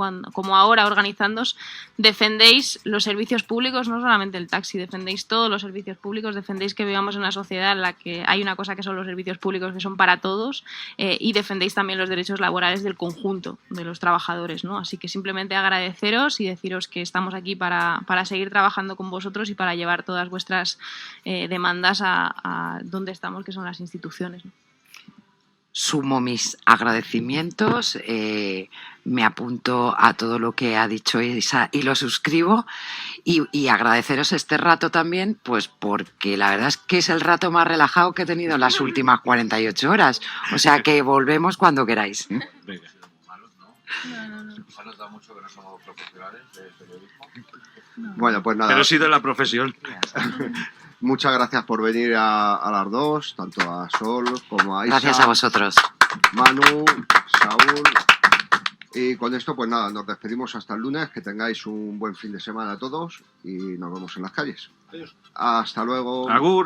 Speaker 2: ahora, organizándoos, defendéis los servicios públicos, no solamente el taxi, defendéis todos los servicios públicos, defendéis que vivamos en una sociedad en la que hay una cosa que son los servicios públicos, que son para todos, y defendéis también los derechos laborales del conjunto de los trabajadores, ¿no? Así que simplemente agradeceros y deciros que estamos aquí para seguir trabajando con vosotros y para llevar todas vuestras demandas a donde estamos, que son las instituciones, ¿no?
Speaker 4: Sumo mis agradecimientos, me apunto a todo lo que ha dicho Isa y lo suscribo, y agradeceros este rato también, pues porque la verdad es que es el rato más relajado que he tenido en las últimas 48 horas, o sea que volvemos cuando queráis.
Speaker 3: Venga.
Speaker 6: Se nos da mucho que no somos profesionales de periodismo.
Speaker 1: Bueno, pues nada.
Speaker 3: Pero he sido en la profesión.
Speaker 1: Muchas gracias por venir a las dos, tanto a Sol como a Isa.
Speaker 4: Gracias a vosotros.
Speaker 1: Manu, Saúl. Y con esto, pues nada, nos despedimos hasta el lunes. Que tengáis un buen fin de semana a todos y nos vemos en las calles. Hasta luego.
Speaker 3: Agur.